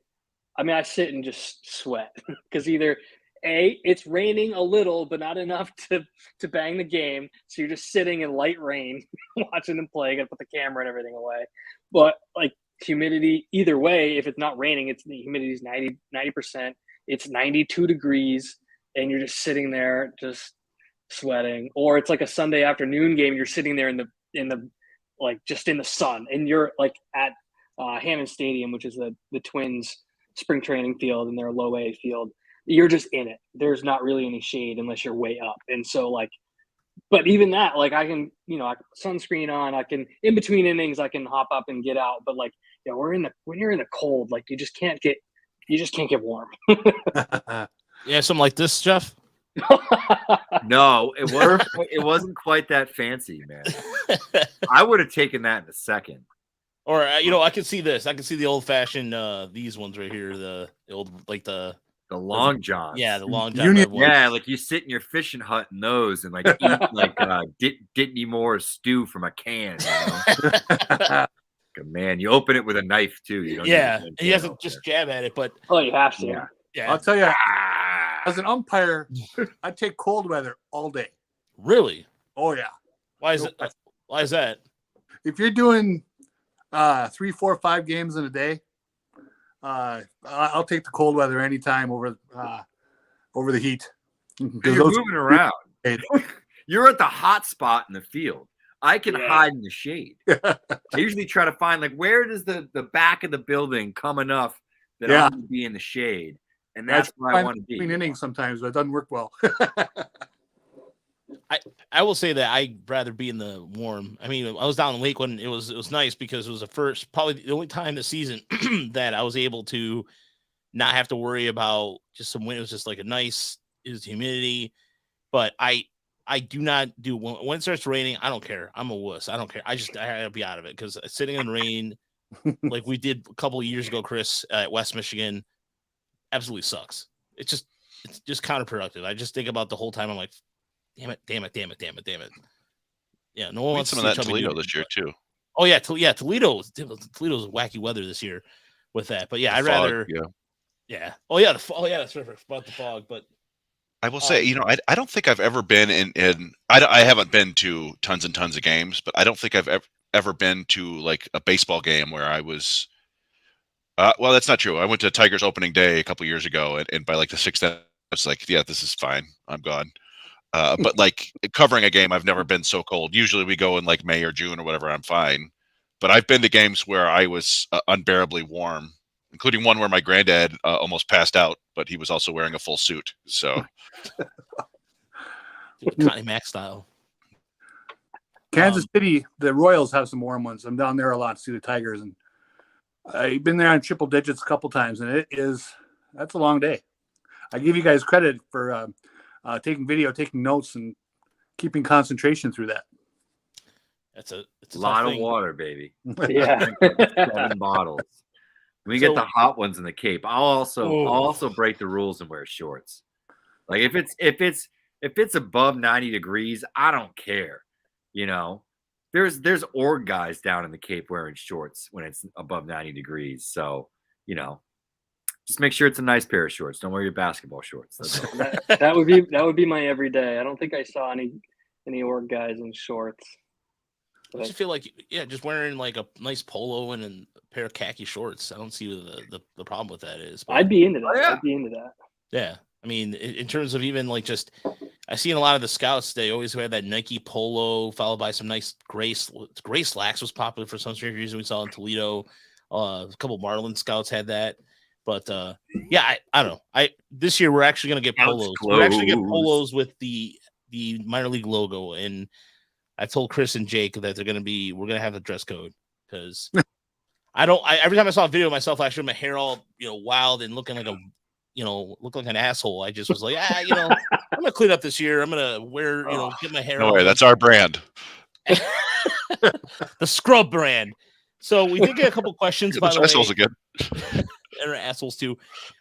I mean, I sit and just sweat because either it's raining a little, but not enough to bang the game. So you're just sitting in light rain, watching them play. Got to put the camera and everything away. But like humidity, either way, if it's not raining, it's the humidity is 90%. It's 92 degrees. And you're just sitting there, just sweating, or it's like a Sunday afternoon game. You're sitting there in the like just in the sun, and you're like at Hammond Stadium, which is the Twins spring training field, and they're a low A field. You're just in it. There's not really any shade unless you're way up, and so like, but even that, like I can, I can sunscreen on. I can in between innings, I can hop up and get out. But like, when you're in the cold, like you just can't get warm. Yeah, something like this, Jeff. No, it wasn't quite that fancy, man. I would have taken that in a second. Or I can see this. I can see the old fashioned these ones right here. The old like the long johns. Yeah, the long john. Yeah, like you sit in your fishing hut in those and like eat like Dittany Moore's stew from a can. You know? Man, you open it with a knife too. You don't and you have to just jab at it. But you have to. Yeah. I'll tell you, as an umpire, I take cold weather all day. Really? Oh yeah. Why is that? If you're doing 3, 4, 5 games in a day, I'll take the cold weather anytime over the heat. You're moving around. You're at the hot spot in the field. I can hide in the shade. I usually try to find like where does the back of the building come enough that I'm going to be in the shade, and that's where I want to be. Between innings sometimes, but it doesn't work well. I will say that I'd rather be in the warm. I mean, I was down in Lakewood and it was nice because it was probably the only time this season that I was able to not have to worry about just some wind. It was just like is humidity. But I do not do when it starts raining. I don't care. I'm a wuss. I don't care. I gotta be out of it because sitting in rain like we did a couple of years ago, Chris, at West Michigan, absolutely sucks. It's just counterproductive. I just think about the whole time. I'm like, damn it. Yeah, no one wants some of that in Toledo this year too. Oh yeah, Toledo's wacky weather this year with that. But yeah, I'd rather. Yeah. Oh yeah, that's right about the fog. But I will say, I don't think I've ever been in. I haven't been to tons and tons of games, but I don't think I've ever been to like a baseball game where I was. Well, that's not true. I went to Tigers opening day a couple years ago, and by like the 6th, I was like, yeah, this is fine. I'm gone. But like covering a game, I've never been so cold. Usually we go in like May or June or whatever. I'm fine. But I've been to games where I was unbearably warm, including one where my granddad almost passed out, but he was also wearing a full suit. So Connie Mack style. Kansas City, the Royals have some warm ones. I'm down there a lot to see the Tigers, and I've been there in triple digits a couple times, and that's a long day. I give you guys credit for taking video, taking notes, and keeping concentration through that. It's a lot of water, baby. Yeah, 7 bottles. We get the hot ones in the Cape. I'll also break the rules and wear shorts. Like if it's above 90 degrees, I don't care. There's org guys down in the Cape wearing shorts when it's above 90 degrees. So, just make sure it's a nice pair of shorts. Don't wear your basketball shorts. That would be my everyday. I don't think I saw any org guys in shorts. I just feel like just wearing like a nice polo and a pair of khaki shorts. I don't see what the problem with that is. But I'd be into that. I'd be into that. Yeah, I mean, in terms of even like I see in a lot of the scouts, they always wear that Nike polo followed by some nice gray slacks. Was popular for some strange reason. We saw in Toledo. A couple Marlin scouts had that. But I don't know. This year we're actually gonna get polos. We're actually gonna get polos with the minor league logo, and I told Chris and Jake that we're gonna have the dress code because every time I saw a video of myself last year, my hair all wild and looking like look like an asshole. I just was like, I'm gonna clean up this year. I'm gonna wear get my hair. No way, that's our brand. The Scrub brand. So we did get a couple questions. By the way, assholes again. And assholes too.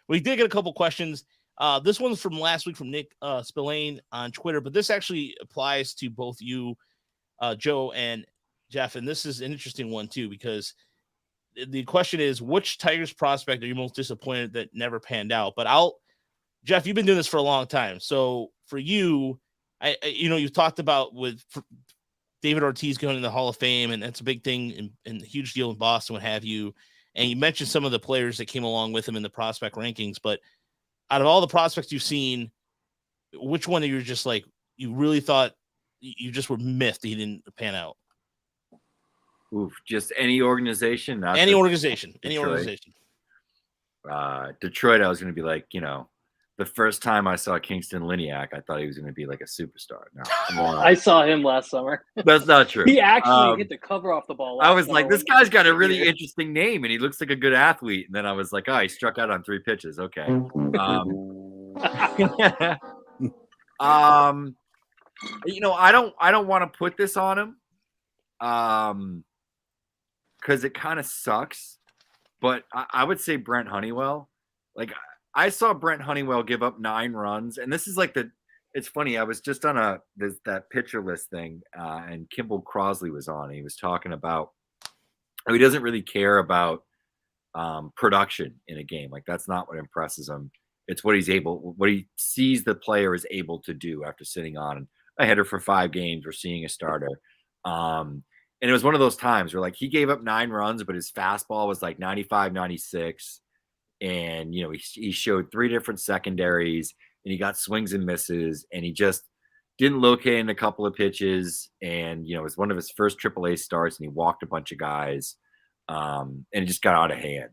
We did get a couple questions. This one's from last week from Nick Spillane on Twitter, but this actually applies to both you, Joe and Jeff. And this is an interesting one too, because the question is, which Tigers prospect are you most disappointed that never panned out? But Jeff, you've been doing this for a long time. So for you, you've talked about with David Ortiz going in the Hall of Fame, and that's a big thing and a huge deal in Boston, what have you. And you mentioned some of the players that came along with him in the prospect rankings, but out of all the prospects you've seen, which one are you just like, you really thought you just were miffed that he didn't pan out? Oof, just any organization? Any organization. Detroit, I was going to be like, the first time I saw Kingston Liniak, I thought he was going to be like a superstar. No, I saw him last summer. That's not true. He actually hit the cover off the ball. I was like, this guy's got a really interesting name, and he looks like a good athlete. And then I was like, he struck out on 3 pitches. Okay. I don't want to put this on him, because it kind of sucks. But I would say Brent Honeywell. Like, I saw Brent Honeywell give up 9 runs, and this is like it's funny. I was just on that pitcher list thing, and Kimball Crosley was on. And he was talking about how he doesn't really care about production in a game. Like, that's not what impresses him. It's what he sees the player is able to do after sitting on a hitter for 5 games or seeing a starter. And it was one of those times where, like, he gave up 9 runs, but his fastball was like 95, 96. And, he showed 3 different secondaries, and he got swings and misses, and he just didn't locate in a couple of pitches. And, it was one of his first AAA starts, and he walked a bunch of guys. And it just got out of hand,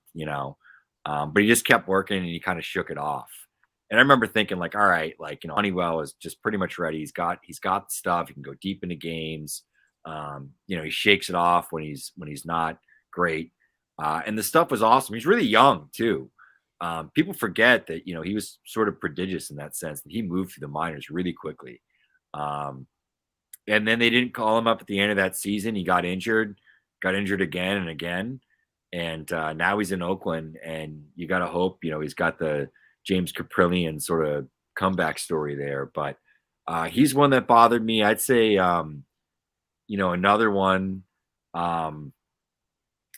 but he just kept working, and he kind of shook it off. And I remember thinking, like, all right, like, Honeywell is just pretty much ready. He's got the stuff. He can go deep into games. He shakes it off when he's not great. And the stuff was awesome. He's really young too. People forget that, he was sort of prodigious in that sense, that he moved through the minors really quickly. And then they didn't call him up at the end of that season. He got injured again and again. And now he's in Oakland, and you got to hope, he's got the James Caprillion sort of comeback story there. But he's one that bothered me. I'd say, another one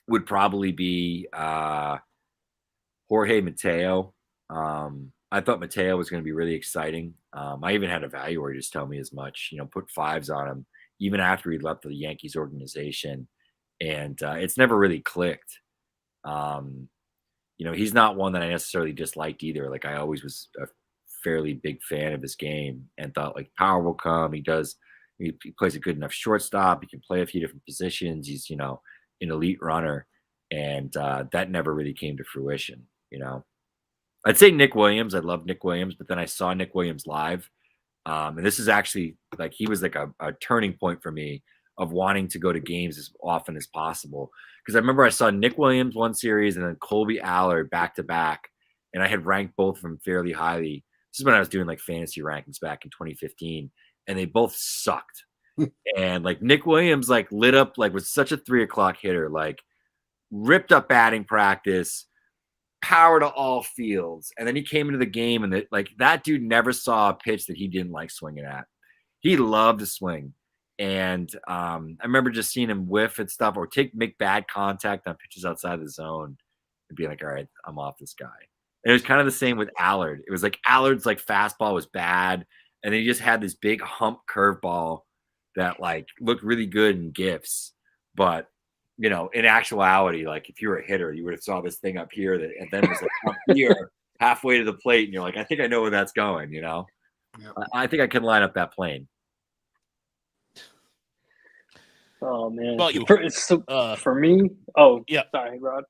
would probably be Jorge Mateo. I thought Mateo was going to be really exciting. I even had a valuer just tell me as much, put 5s on him, even after he left the Yankees organization. And it's never really clicked. He's not one that I necessarily disliked either. Like, I always was a fairly big fan of his game and thought, like, power will come. He plays a good enough shortstop. He can play a few different positions. He's, an elite runner. And that never really came to fruition, I'd say Nick Williams. I love Nick Williams, but then I saw Nick Williams live. And this is actually, like, he was like a turning point for me of wanting to go to games as often as possible. Because I remember I saw Nick Williams one series and then Colby Allard back to back. And I had ranked both of them fairly highly. This is when I was doing like fantasy rankings back in 2015. And they both sucked. And like Nick Williams, like, lit up, like, was such a 3:00 hitter, like, ripped up batting practice, power to all fields. And then he came into the game, and that dude never saw a pitch that he didn't like swinging at. He loved to swing. And I remember just seeing him whiff and stuff, or make bad contact on pitches outside the zone and being like, all right, I'm off this guy. And it was kind of the same with Allard. It was like Allard's like fastball was bad. And then he just had this big hump curveball that like looked really good in GIFs. But, in actuality, like, if you were a hitter, you would have saw this thing up here and then it was like up here halfway to the plate. And you're like, I think I know where that's going, Yep. I think I can line up that plane. Oh man! About you? For me, oh yeah. Sorry, Rod.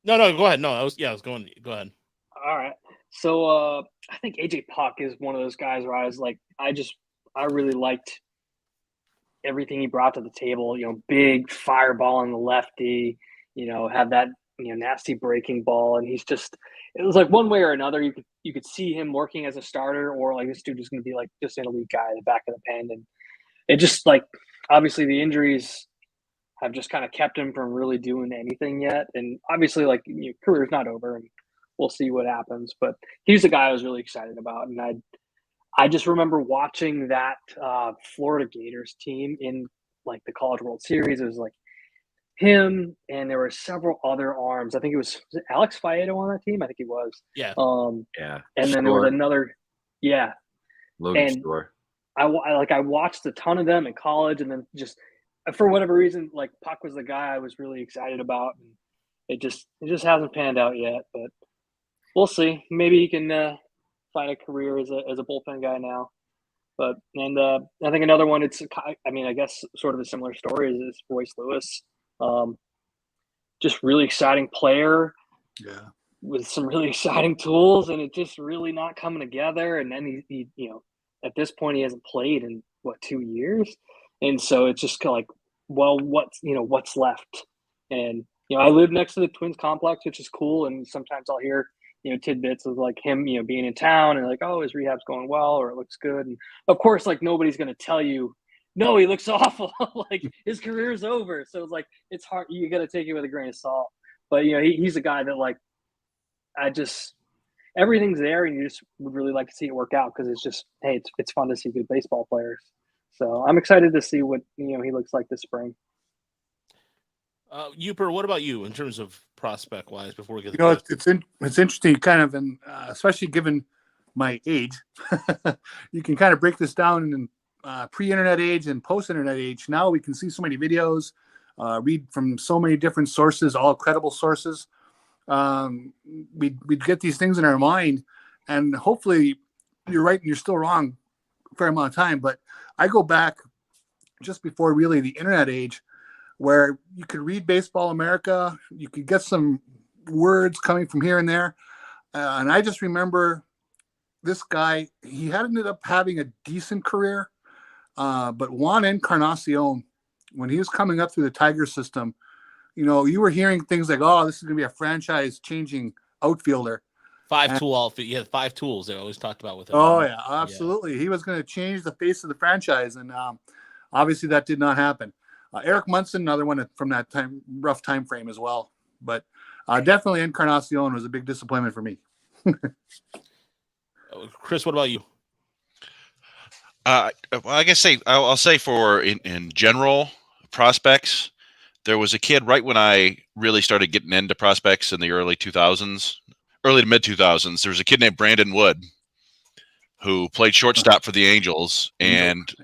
No, go ahead. No, I was going. Go ahead. All right. So I think AJ Puck is one of those guys where I was like, I really liked everything he brought to the table. Big fireball on the lefty. Had that nasty breaking ball, and it was like one way or another. You could see him working as a starter, or like this dude is going to be like just an elite guy in the back of the pen, and it just like. Obviously, the injuries have just kind of kept him from really doing anything yet. And obviously, like, career's not over, and we'll see what happens. But he's the guy I was really excited about. And I just remember watching that Florida Gators team in, like, the College World Series. It was, like, him, and there were several other arms. I think was it Alex Faedo on that team? I think he was. Yeah. Yeah. And then there was another – yeah. Logan Shore. I watched a ton of them in college, and then just for whatever reason, like, Puck was the guy I was really excited about, and it just hasn't panned out yet. But we'll see. Maybe he can find a career as a bullpen guy now. But I think another one. I guess sort of a similar story is Royce Lewis. Just really exciting player. Yeah. With some really exciting tools, and it just really not coming together. And then he at this point, he hasn't played in 2 years, and so it's just kind of like, well, what's left? And I live next to the Twins complex, which is cool. And sometimes I'll hear tidbits of like him, being in town and like, oh, his rehab's going well or it looks good. And of course, like nobody's going to tell you, no, he looks awful. Like his career's over. So it's like, it's hard. You got to take it with a grain of salt. But, he's a guy that like, everything's there and you just would really like to see it work out because it's just, hey, it's fun to see good baseball players. So I'm excited to see what, he looks like this spring. Uper, what about you in terms of prospect wise before we get it's interesting kind of, and especially given my age, you can kind of break this down in pre-internet age and post-internet age. Now we can see so many videos, read from so many different sources, all credible sources. We'd get these things in our mind, and hopefully you're right and you're still wrong a fair amount of time. But I go back just before really the internet age, where you could read Baseball America, you could get some words coming from here and there. And I just remember this guy, he had ended up having a decent career, but Juan Encarnacion, when he was coming up through the Tiger system, you were hearing things like, oh, this is going to be a franchise-changing outfielder. Five tools they always talked about with him. Oh, yeah, absolutely. Yeah. He was going to change the face of the franchise, and obviously that did not happen. Eric Munson, another one from that rough time frame as well. But definitely Encarnacion was a big disappointment for me. Chris, what about you? Well, I guess I'll say for in general prospects, there was a kid right when I really started getting into prospects in the early to mid 2000s. There was a kid named Brandon Wood who played shortstop for the Angels, and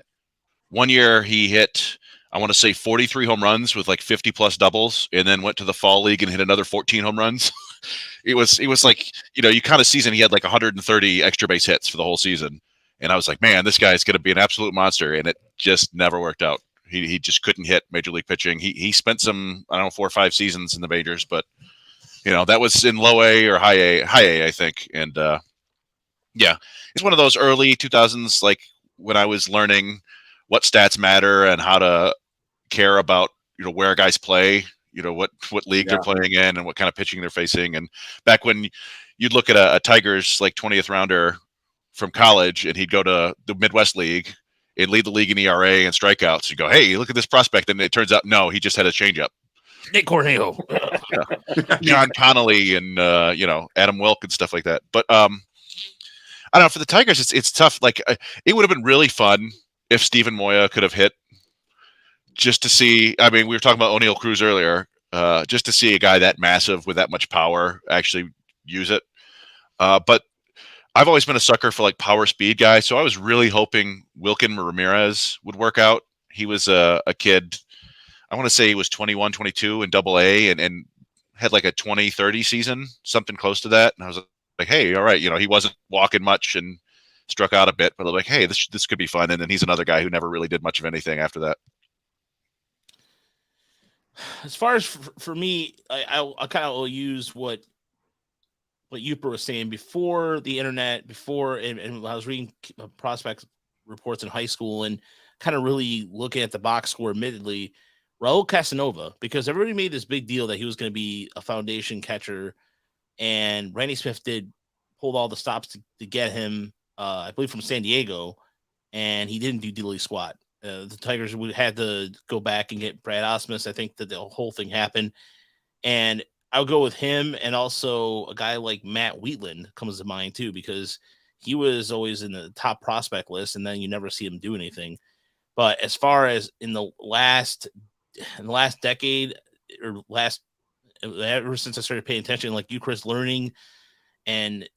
one year he hit, I want to say 43 home runs with like 50 plus doubles, and then went to the fall league and hit another 14 home runs. It was like, you kind of season, he had like 130 extra base hits for the whole season. And I was like, man, this guy's going to be an absolute monster. And it just never worked out. He just couldn't hit major league pitching. He spent some, 4 or 5 seasons in the majors, but that was in low A or high A, I think. And it's one of those early 2000s, like when I was learning what stats matter and how to care about where guys play, what league they're playing in and what kind of pitching they're facing. And back when you'd look at a Tigers like 20th rounder from college and he'd go to the Midwest League and lead the league in ERA and strikeouts, you go, hey, look at this prospect, and it turns out no, he just had a changeup. Nick Corneo, John Connolly, and Adam Wilk and stuff like that. But I don't know, for the Tigers, it's tough. Like it would have been really fun if Steven Moya could have hit, just to see. I mean, we were talking about O'Neill Cruz earlier, just to see a guy that massive with that much power actually use it. But I've always been a sucker for like power speed guys, so I was really hoping Wilkin Ramirez would work out. He was a kid, I want to say he was 21, 22 in Double A, and had like a 20-30 season, something close to that. And I was like, hey, all right, he wasn't walking much and struck out a bit, but I'm like, hey, this could be fun. And then he's another guy who never really did much of anything after that. As far as for me, I kind of will use what Uper was saying before the internet, and I was reading prospects reports in high school and kind of really looking at the box score, admittedly, Raul Casanova, because everybody made this big deal that he was going to be a foundation catcher, and Randy Smith pulled all the stops to get him, I believe from San Diego, and he didn't do diddly squat. The Tigers had to go back and get Brad Osmus. I think that the whole thing happened, and I'll go with him, and also a guy like Matt Wheatland comes to mind too, because he was always in the top prospect list, and then you never see him do anything. But as far as in the last decade, or ever since I started paying attention, like you, Chris, learning and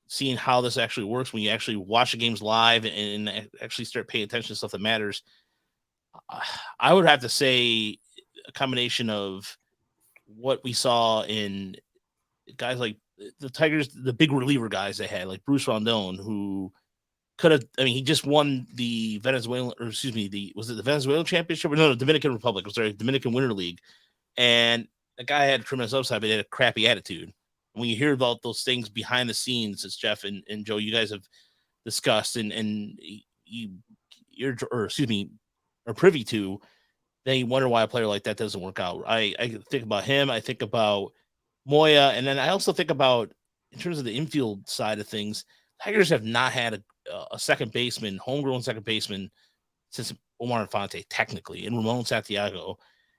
seeing how this actually works when you actually watch the games live and actually start paying attention to stuff that matters, I would have to say a combination of what we saw in guys like the Tigers, the big reliever guys they had, like Bruce Rondon, who could have, he just won the Venezuelan, or excuse me, was it the Venezuelan championship? Or no, the Dominican Republic, Dominican Winter League. And the guy had a tremendous upside, but he had a crappy attitude. And when you hear about those things behind the scenes, as Geoff and Joe, you guys have discussed and you're privy to, then you wonder why a player like that doesn't work out. I think about him. I think about Moya. And then I also think about in terms of the infield side of things, Tigers have not had a second baseman, homegrown second baseman, since Omar Infante, technically, and Ramon Santiago.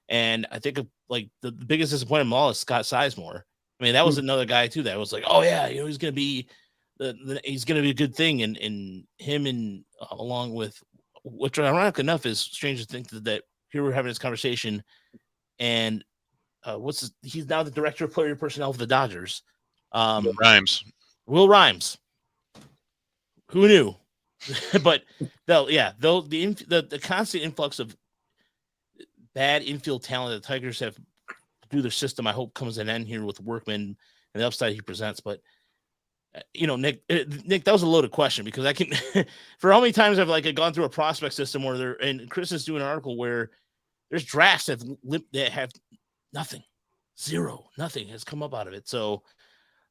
And I think like the biggest disappointment of all is Scott Sizemore. I mean, that was another guy too that was like, oh yeah, he's going to be he's going to be a good thing, and him and along with, which ironic enough is strange to think that here we're having this conversation, and he's now the director of player personnel for the Dodgers. Will Rhymes. Who knew? But the constant influx of bad infield talent that the Tigers have through their system, I hope comes to an end here with Workman and the upside he presents. But Nick, that was a loaded question, because I can for how many times I've gone through a prospect system where and Chris is doing an article where there's drafts that have nothing has come up out of it. So,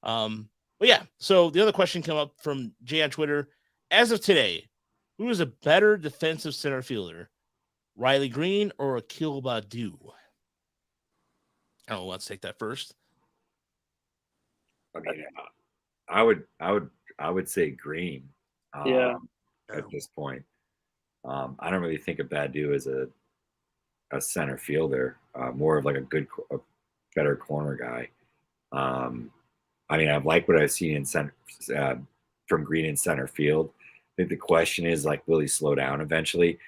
but yeah. So the other question came up from Jay on Twitter. As of today, who is a better defensive center fielder, Riley Green or Akil Baddoo? I don't know. Let's take that first. I mean, I would say Green. At this point, I don't really think of Baddoo as a center fielder. More of like a better corner guy. I mean, I like what I've seen in center from Green in center field. I think the question is, like, will he slow down eventually?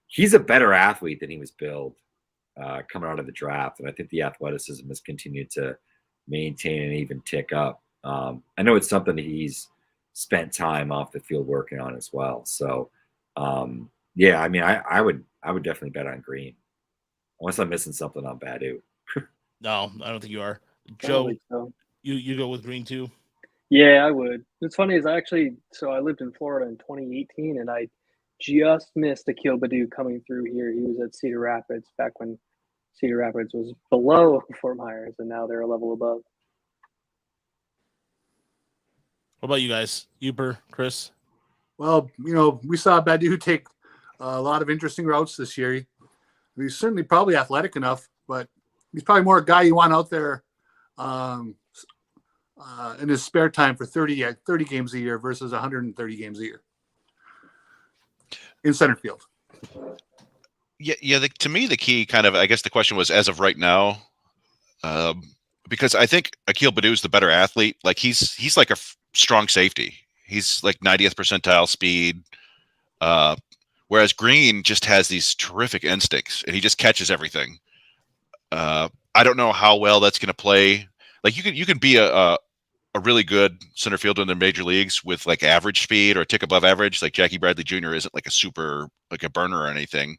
He's a better athlete than he was billed coming out of the draft, and I think the athleticism has continued to maintain and even tick up. I know it's something that he's spent time off the field working on as well. So, yeah, I mean, I would definitely bet on Green, unless I'm missing something on Baddoo. No, I don't think you are. Joe, you go with Green too? Yeah, I would. What's funny is I lived in Florida in 2018, and I just missed Akil Baddoo coming through here. He was at Cedar Rapids back when Cedar Rapids was below Fort Myers, and now they're a level above. What about you guys? Uber, Chris? Well, we saw Baddoo take a lot of interesting routes this year. He's certainly probably athletic enough, but he's probably more a guy you want out there in his spare time for 30 games a year versus 130 games a year in center field. Yeah. To me, the key I guess the question was, as of right now, because I think Akil Baddoo is the better athlete. Like he's like a strong safety. He's like 90th percentile speed. Whereas Green just has these terrific instincts, and he just catches everything. I don't know how well that's going to play. Like you can be a really good center fielder in the major leagues with like average speed or a tick above average. Like Jackie Bradley Jr. isn't like a burner or anything.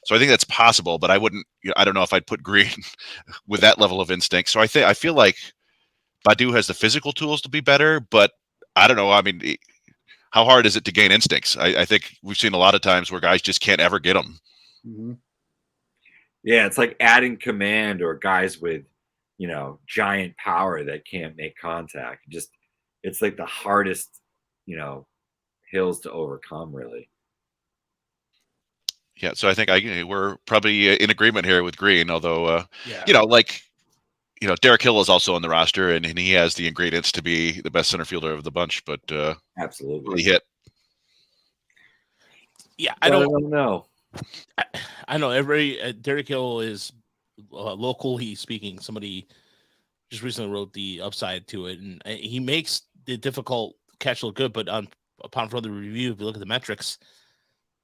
So I think that's possible, but I wouldn't. I don't know if I'd put Green with that level of instinct. So I feel like Baddoo has the physical tools to be better, but I don't know. I mean, how hard is it to gain instincts? I think we've seen a lot of times where guys just can't ever get them. Mm-hmm. Yeah, it's like adding command or guys with, giant power that can't make contact. It's like the hardest, hills to overcome, really. Yeah, so I think we're probably in agreement here with Green, although, Derek Hill is also on the roster, and he has the ingredients to be the best center fielder of the bunch, but absolutely really hit. Yeah, I don't know. I know Derek Hill is locally speaking. Somebody just recently wrote the upside to it, and he makes the difficult catch look good. But upon further review, if you look at the metrics,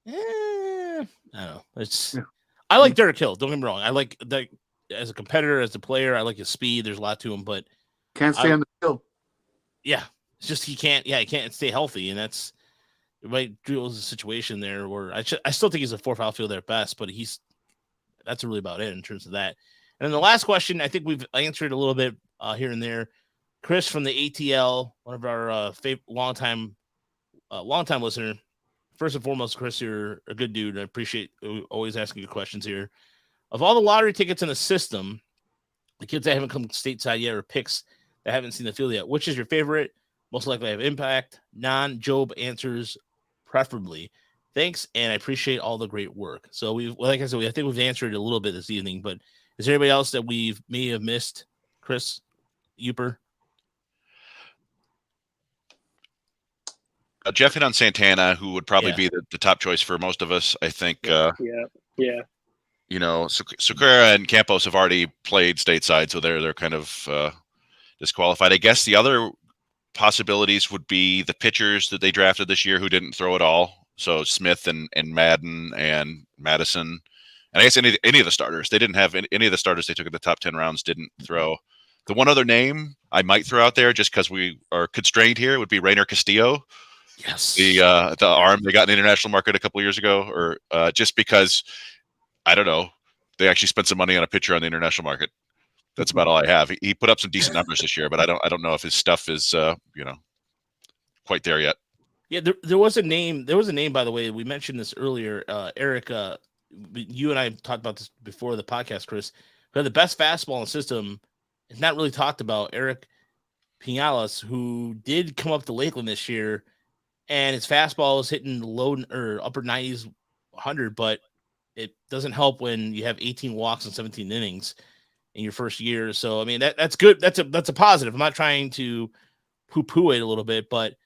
I don't know. I like Derek Hill. Don't get me wrong. I like that as a competitor, as a player. I like his speed. There's a lot to him, but can't stay on the field. Yeah, it's just he can't stay healthy, and it might deal with a situation there where I still think he's a fourth outfielder at best, but that's really about it in terms of that. And then the last question, I think we've answered a little bit here and there. Chris from the ATL, one of our longtime listener. First and foremost, Chris, you're a good dude. I appreciate always asking your questions here. Of all the lottery tickets in the system, the kids that haven't come stateside yet or picks that haven't seen the field yet, which is your favorite? Most likely have impact. Non-Job answers preferably. Thanks, and I appreciate all the great work. So I think we've answered a little bit this evening, but is there anybody else that we may have missed? Chris, Uper? Geoff hit on Santana, who would probably Yeah. be the top choice for most of us. I think. Yeah. You know, Sucrera and Campos have already played stateside, so they're kind of disqualified. I guess the other possibilities would be the pitchers that they drafted this year who didn't throw at all. So Smith and Madden and Madison, and I guess any of the starters. They didn't have any of the starters they took in the top 10 rounds didn't throw. The one other name I might throw out there, just because we are constrained here, would be Rainer Castillo. Yes. The arm they got in the international market a couple of years ago, or just because I don't know, they actually spent some money on a pitcher on the international market. That's about all I have. He put up some decent numbers this year, but I don't know if his stuff is quite there yet. Yeah, there was a name. There was a name, by the way. We mentioned this earlier. Eric, you and I talked about this before the podcast, Chris. Who had the best fastball in the system. It's not really talked about. Eric Pinales, who did come up to Lakeland this year, and his fastball is hitting low or upper 90s, 100, but it doesn't help when you have 18 walks and 17 innings in your first year. So, I mean, that's good. That's a positive. I'm not trying to poo-poo it a little bit, but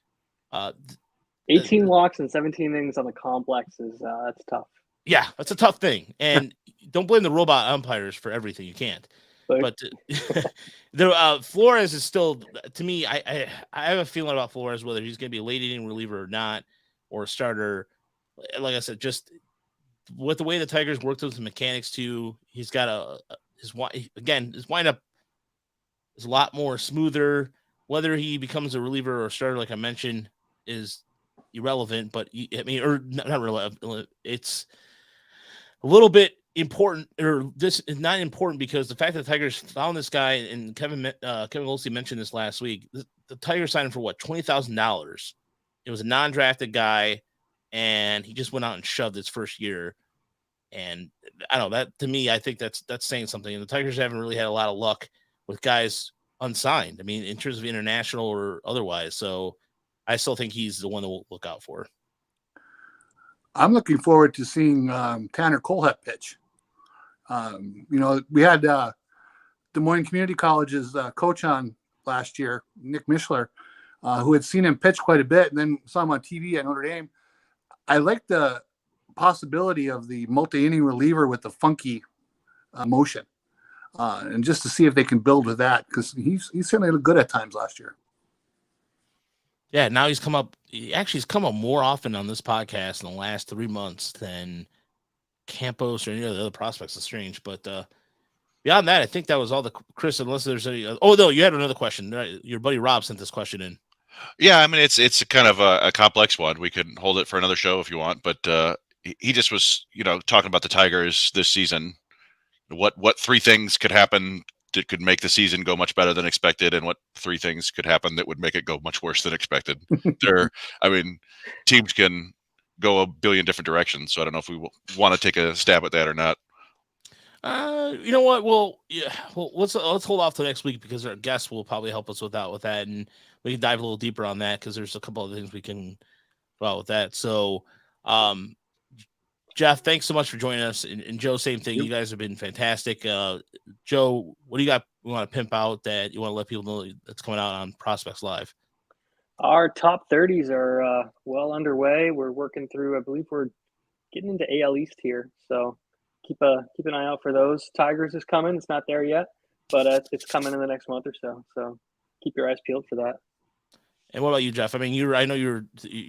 18 walks and 17 innings on the complex is that's tough. Yeah, that's a tough thing. And don't blame the robot umpires for everything. You can't. But Flores is still, to me, I have a feeling about Flores, whether he's going to be a late inning reliever or not, or a starter. Like I said, just with the way the Tigers worked with the mechanics too, he's got his windup is a lot more smoother. Whether he becomes a reliever or a starter, like I mentioned, is irrelevant. But or not relevant. It's a little bit important, or this is not important because the fact that the Tigers found this guy, and Kevin Olsey mentioned this last week. The Tigers signed him for what, $20,000. It was a non-drafted guy, and he just went out and shoved his first year. And I don't know, that to me, I think that's saying something. And the Tigers haven't really had a lot of luck with guys unsigned. I mean, in terms of international or otherwise. So I still think he's the one that we'll look out for. I'm looking forward to seeing Tanner Colehep pitch. We had Des Moines Community College's coach on last year, Nick Mishler, who had seen him pitch quite a bit and then saw him on TV at Notre Dame. I like the possibility of the multi-inning reliever with the funky motion, and just to see if they can build with that, because he's certainly looked good at times last year. Yeah, now he's come up. He's come up more often on this podcast in the last 3 months than Campos or any of the other prospects. It's strange, but beyond that, I think that was all the Chris. Unless there's any. Oh no, you had another question. Right? Your buddy Rob sent this question in. Yeah, I mean it's kind of a complex one. We could hold it for another show if you want, but he just was talking about the Tigers this season. What three things could happen that could make the season go much better than expected, and what three things could happen that would make it go much worse than expected? Teams can go a billion different directions, so I don't know if we want to take a stab at that or not. You know what? Well, let's hold off till next week, because our guest will probably help us with that, and we can dive a little deeper on that, because there's a couple of things we can go out with that. So, Geoff, thanks so much for joining us, and Joe, same thing. You guys have been fantastic. Joe, what do you got? You want to pimp out that you want to let people know that's coming out on Prospects Live? Our top 30s are well underway. We're working through. I believe we're getting into AL East here, so keep an eye out for those. Tigers is coming. It's not there yet, but it's coming in the next month or so. So keep your eyes peeled for that. And what about you, Geoff? I mean, I know your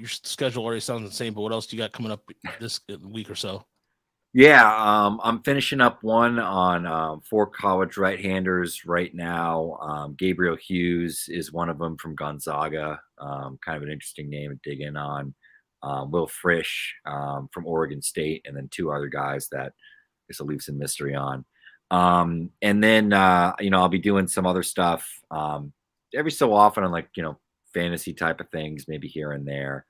schedule already sounds the same, but what else do you got coming up this week or so? Yeah, I'm finishing up one on 4 college right-handers right now. Gabriel Hughes is one of them from Gonzaga. Kind of an interesting name to dig in on. Will Frisch from Oregon State, and then 2 other guys that I guess I'll leave some mystery on. And then, I'll be doing some other stuff every so often on fantasy type of things, maybe here and there.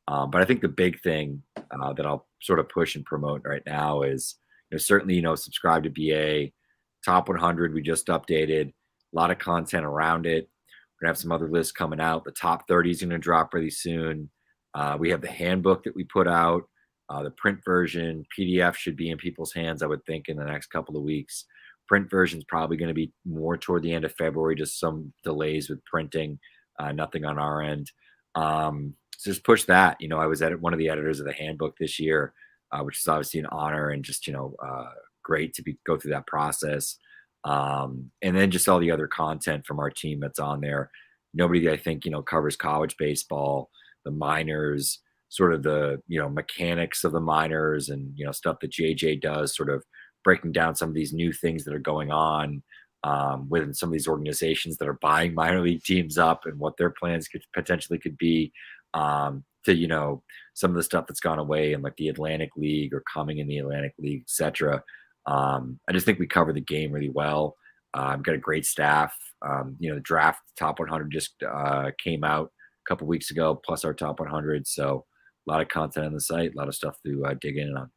But I think the big thing that I'll sort of push and promote right now is, certainly, subscribe to BA Top 100. We just updated a lot of content around it. We're going to have some other lists coming out. The top 30 is going to drop really soon. We have the handbook that we put out. The print version, PDF should be in people's hands, I would think, in the next couple of weeks. Print version is probably going to be more toward the end of February, just some delays with printing. Nothing on our end. So just push that. I was one of the editors of the handbook this year, which is obviously an honor and just, great to go through that process. And then just all the other content from our team that's on there. Nobody, I think, covers college baseball, the minors, sort of the, mechanics of the minors and, stuff that JJ does, sort of breaking down some of these new things that are going on within some of these organizations that are buying minor league teams up and what their plans could be to, some of the stuff that's gone away in like the Atlantic League or coming in the Atlantic League, et cetera. I just think we cover the game really well. I've got a great staff. The draft top 100 just came out a couple weeks ago, plus our top 100. So a lot of content on the site, a lot of stuff to dig in on.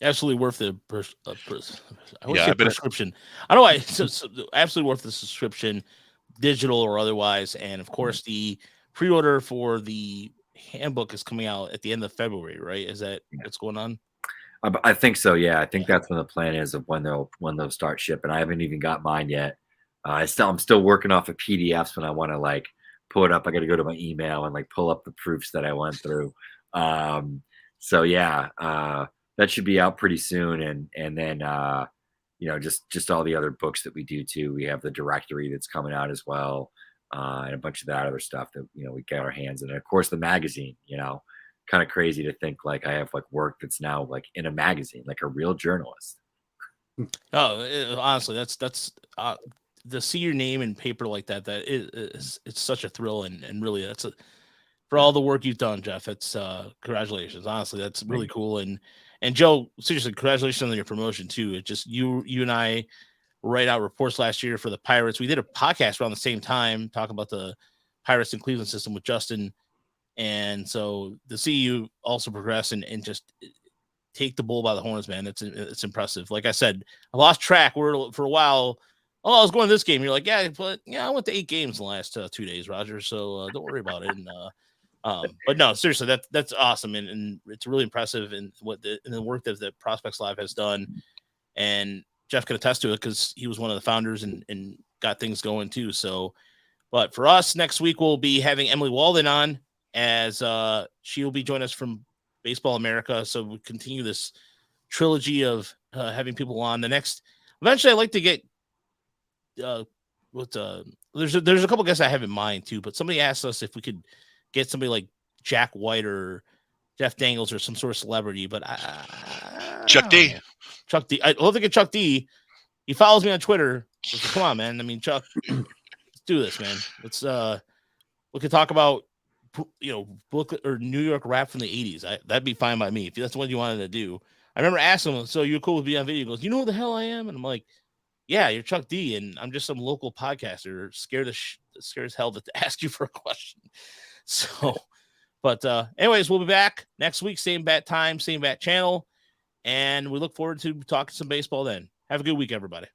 Absolutely worth the prescription. I don't know why. So absolutely worth the subscription, digital or otherwise. And of course, the pre-order for the handbook is coming out at the end of February, right? Is that what's going on? I think so. Yeah, I think that's when the plan is of when they'll start shipping. I haven't even got mine yet. I'm still working off of PDFs when I want to like pull it up. I got to go to my email and like pull up the proofs that I went through. So yeah, that should be out pretty soon. And then just all the other books that we do too. We have the directory that's coming out as well, and a bunch of that other stuff that we get our hands in. And of course the magazine. Kind of crazy to think like I have like work that's now like in a magazine, like a real journalist. Honestly, that's to see your name in paper like that it's such a thrill and really for all the work you've done, Geoff. It's congratulations. Honestly, that's really cool. And Joe, seriously, congratulations on your promotion too. It just you and I write out reports last year for the Pirates. We did a podcast around the same time talking about the Pirates and Cleveland system with Justin. And so to see you also progress and just take the bull by the horns, man, it's impressive. Like I said, I lost track for a while. Oh, I was going to this game. You're like, yeah, but I went to 8 games in the last 2 days, Roger. So don't worry about it. And but no, seriously, that's awesome, and it's really impressive. And the work that Prospects Live has done, and Geoff can attest to it because he was one of the founders and got things going too. So, but for us next week, we'll be having Emily Walden on, as she will be joining us from Baseball America. So we continue this trilogy of having people on. Eventually I'd like to get there's a couple guests I have in mind too, but somebody asked us if we could get somebody like Jack White or Jeff Dangles or some sort of celebrity, but Chuck D. I love to get Chuck D. He follows me on Twitter. So come on, man. I mean, Chuck, let's do this, man. Let's we could talk about book or New York rap from the 80s. That'd be fine by me if that's what you wanted to do. I remember asking him, so you're cool with being on video? He goes, you know who the hell I am? And I'm like, yeah, you're Chuck D, and I'm just some local podcaster scared as hell to ask you for a question. So, but anyways, we'll be back next week, same bat time, same bat channel, and we look forward to talking some baseball then. Have a good week, everybody.